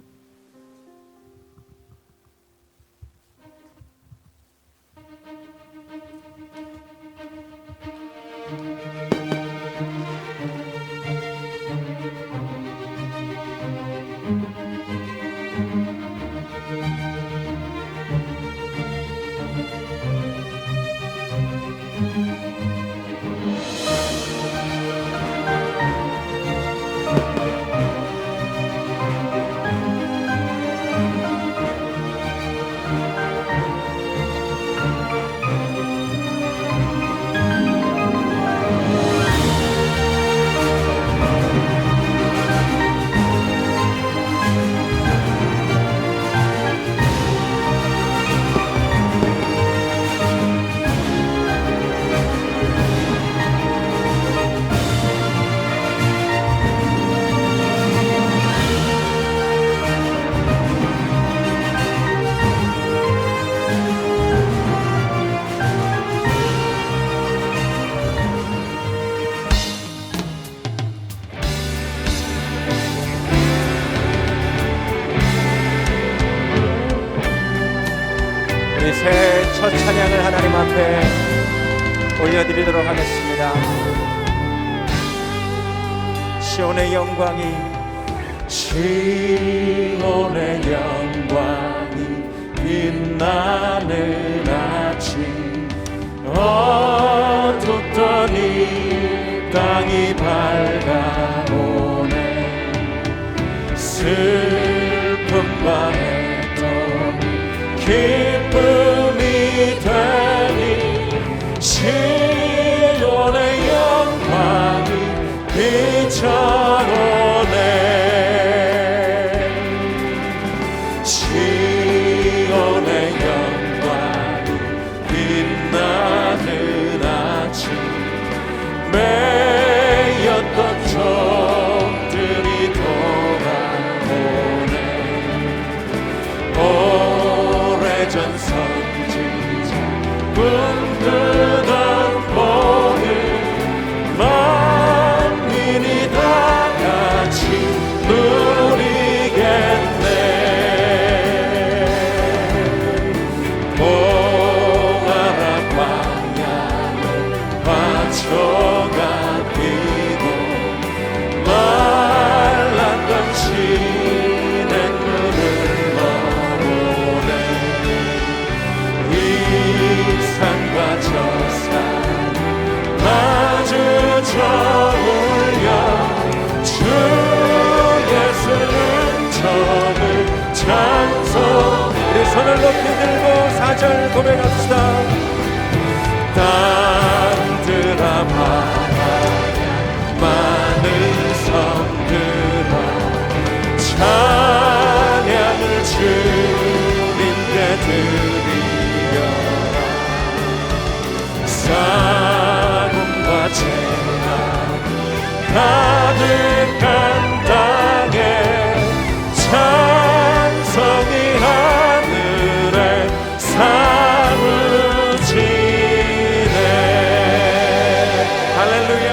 우리 새해 첫 찬양을 하나님 앞에 올려드리도록 하겠습니다. 시온의 영광이 빛나는 아침 어둡던 이 땅이 밝아오네 슬픔과 애통이 기쁨이 되니 시온의 영광이 비춰오네 시온의 영광이 빛나는 아침 매였던 종들이 돌아오네 오래전 선지자 꿈꾸던 복을 만민이 다 같이 누리겠네 봉하라 광야를 화초가 피고 말랐던 진행물을 이 산과 저 산 마주쳐 울려 주 예수는 점을 찬송 우리 손을 높이 들고 4절 고백합시다. 땅들아 바다야 많은 섬들아 찬양을 주님께 드리려라 싸움과 재난 가득한 땅에 찬송이 하늘에 사무치네 할렐루야.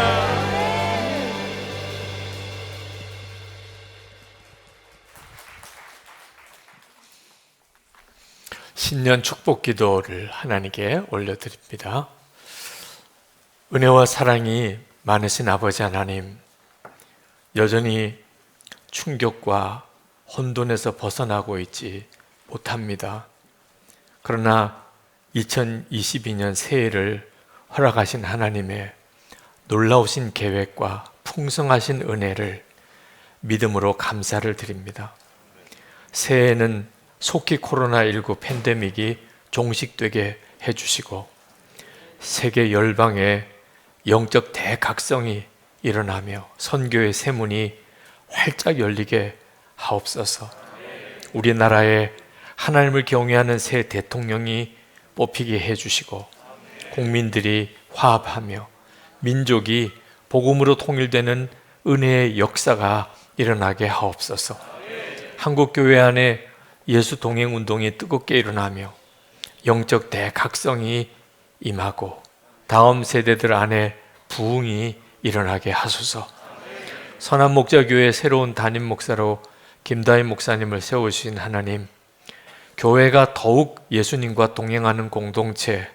신년 축복 기도를 하나님께 올려드립니다. 은혜와 사랑이 많으신 아버지 하나님, 여전히 충격과 혼돈에서 벗어나고 있지 못합니다. 그러나 2022년 새해를 허락하신 하나님의 놀라우신 계획과 풍성하신 은혜를 믿음으로 감사를 드립니다. 새해에는 속히 코로나19 팬데믹이 종식되게 해주시고 세계 열방에 영적 대각성이 일어나며 선교의 세문이 활짝 열리게 하옵소서. 우리나라에 하나님을 경외하는 새 대통령이 뽑히게 해주시고 국민들이 화합하며 민족이 복음으로 통일되는 은혜의 역사가 일어나게 하옵소서. 한국교회 안에 예수 동행 운동이 뜨겁게 일어나며 영적 대각성이 임하고 다음 세대들 안에 부흥이 일어나게 하소서. 선한 목자교회 새로운 담임 목사로 김다희 목사님을 세우신 하나님, 교회가 더욱 예수님과 동행하는 공동체,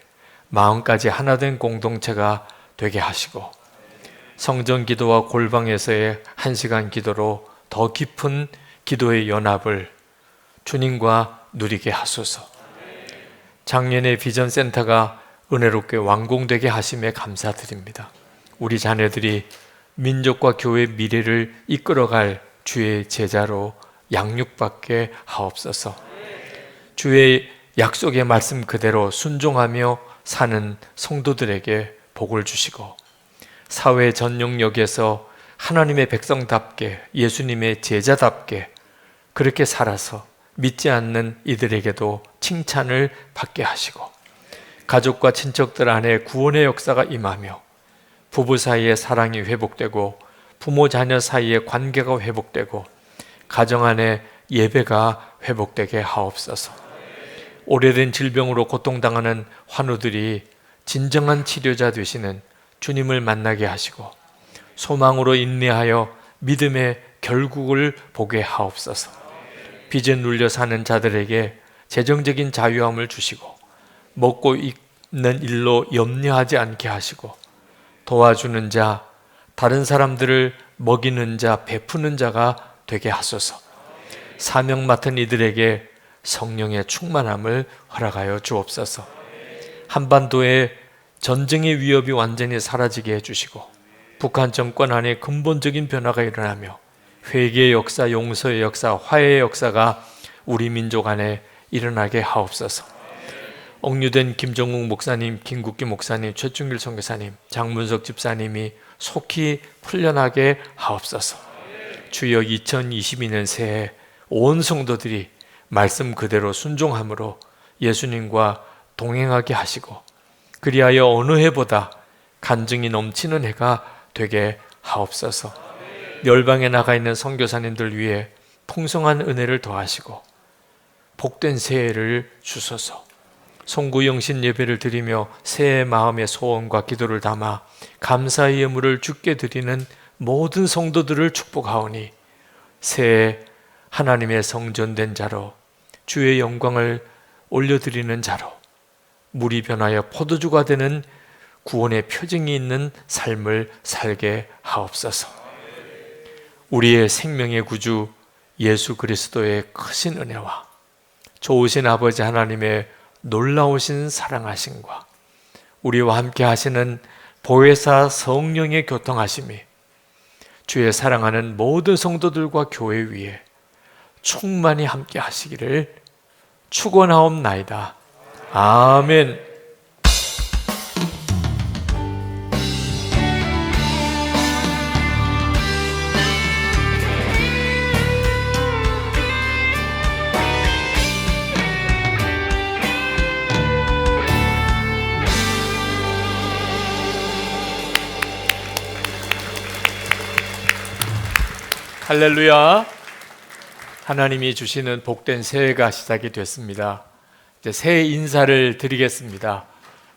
마음까지 하나 된 공동체가 되게 하시고 성전 기도와 골방에서의 1시간 기도로 더 깊은 기도의 연합을 주님과 누리게 하소서. 작년에 비전센터가 은혜롭게 완공되게 하심에 감사드립니다. 우리 자녀들이 민족과 교회의 미래를 이끌어갈 주의 제자로 양육받게 하옵소서. 주의 약속의 말씀 그대로 순종하며 사는 성도들에게 복을 주시고 사회 전용역에서 하나님의 백성답게 예수님의 제자답게 그렇게 살아서 믿지 않는 이들에게도 칭찬을 받게 하시고 가족과 친척들 안에 구원의 역사가 임하며 부부 사이의 사랑이 회복되고 부모 자녀 사이의 관계가 회복되고 가정 안에 예배가 회복되게 하옵소서. 오래된 질병으로 고통당하는 환우들이 진정한 치료자 되시는 주님을 만나게 하시고 소망으로 인내하여 믿음의 결국을 보게 하옵소서. 빚에 눌려 사는 자들에게 재정적인 자유함을 주시고 먹고 있는 일로 염려하지 않게 하시고 도와주는 자, 다른 사람들을 먹이는 자, 베푸는 자가 되게 하소서. 사명 맡은 이들에게 성령의 충만함을 허락하여 주옵소서. 한반도의 전쟁의 위협이 완전히 사라지게 해주시고 북한 정권 안에 근본적인 변화가 일어나며 회개의 역사, 용서의 역사, 화해의 역사가 우리 민족 안에 일어나게 하옵소서. 억류된 김정욱 목사님, 김국기 목사님, 최충길 선교사님, 장문석 집사님이 속히 풀려나게 하옵소서. 주여 2022년 새해 온 성도들이 말씀 그대로 순종함으로 예수님과 동행하게 하시고 그리하여 어느 해보다 간증이 넘치는 해가 되게 하옵소서. 열방에 나가 있는 선교사님들 위해 풍성한 은혜를 더하시고 복된 새해를 주소서. 송구영신 예배를 드리며 새해 마음의 소원과 기도를 담아 감사의 예물을 주께 드리는 모든 성도들을 축복하오니 새해 하나님의 성전된 자로 주의 영광을 올려드리는 자로 물이 변하여 포도주가 되는 구원의 표징이 있는 삶을 살게 하옵소서. 우리의 생명의 구주 예수 그리스도의 크신 은혜와 좋으신 아버지 하나님의 놀라우신 사랑하심과 우리와 함께 하시는 보혜사 성령의 교통하심이 주의 사랑하는 모든 성도들과 교회 위에 충만히 함께 하시기를 축원하옵나이다. 아멘. 할렐루야. 하나님이 주시는 복된 새해가 시작이 됐습니다. 이제 새해 인사를 드리겠습니다.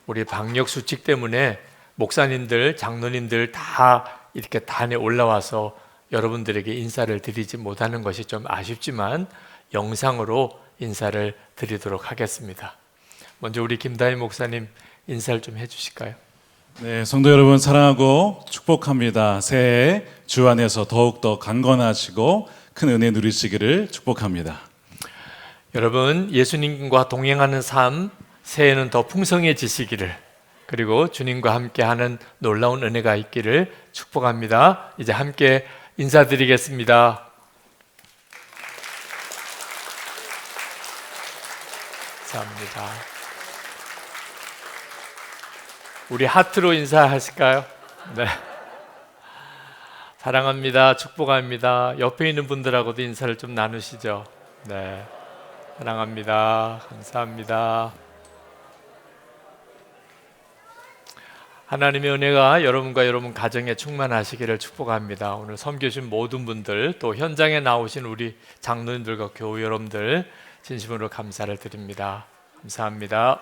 우리 방역 수칙 때문에 목사님들, 장로님들 다 이렇게 단에 올라와서 여러분들에게 인사를 드리지 못하는 것이 좀 아쉽지만 영상으로 인사를 드리도록 하겠습니다. 먼저 우리 김다희 목사님 인사를 좀 해주실까요? 네, 성도 여러분 사랑하고 축복합니다. 새해 주 안에서 더욱더 강건하시고 큰 은혜 누리시기를 축복합니다. 여러분 예수님과 동행하는 삶, 새해는 더 풍성해지시기를 그리고 주님과 함께하는 놀라운 은혜가 있기를 축복합니다. 이제 함께 인사드리겠습니다. 감사합니다. 우리 하트로 인사하실까요? 네. 사랑합니다. 축복합니다. 옆에 있는 분들하고도 인사를 좀 나누시죠. 네. 사랑합니다. 감사합니다. 하나님의 은혜가 여러분과 여러분 가정에 충만하시기를 축복합니다. 오늘 섬겨주신 모든 분들, 또 현장에 나오신 우리 장로님들과 교우 여러분들 진심으로 감사를 드립니다. 감사합니다.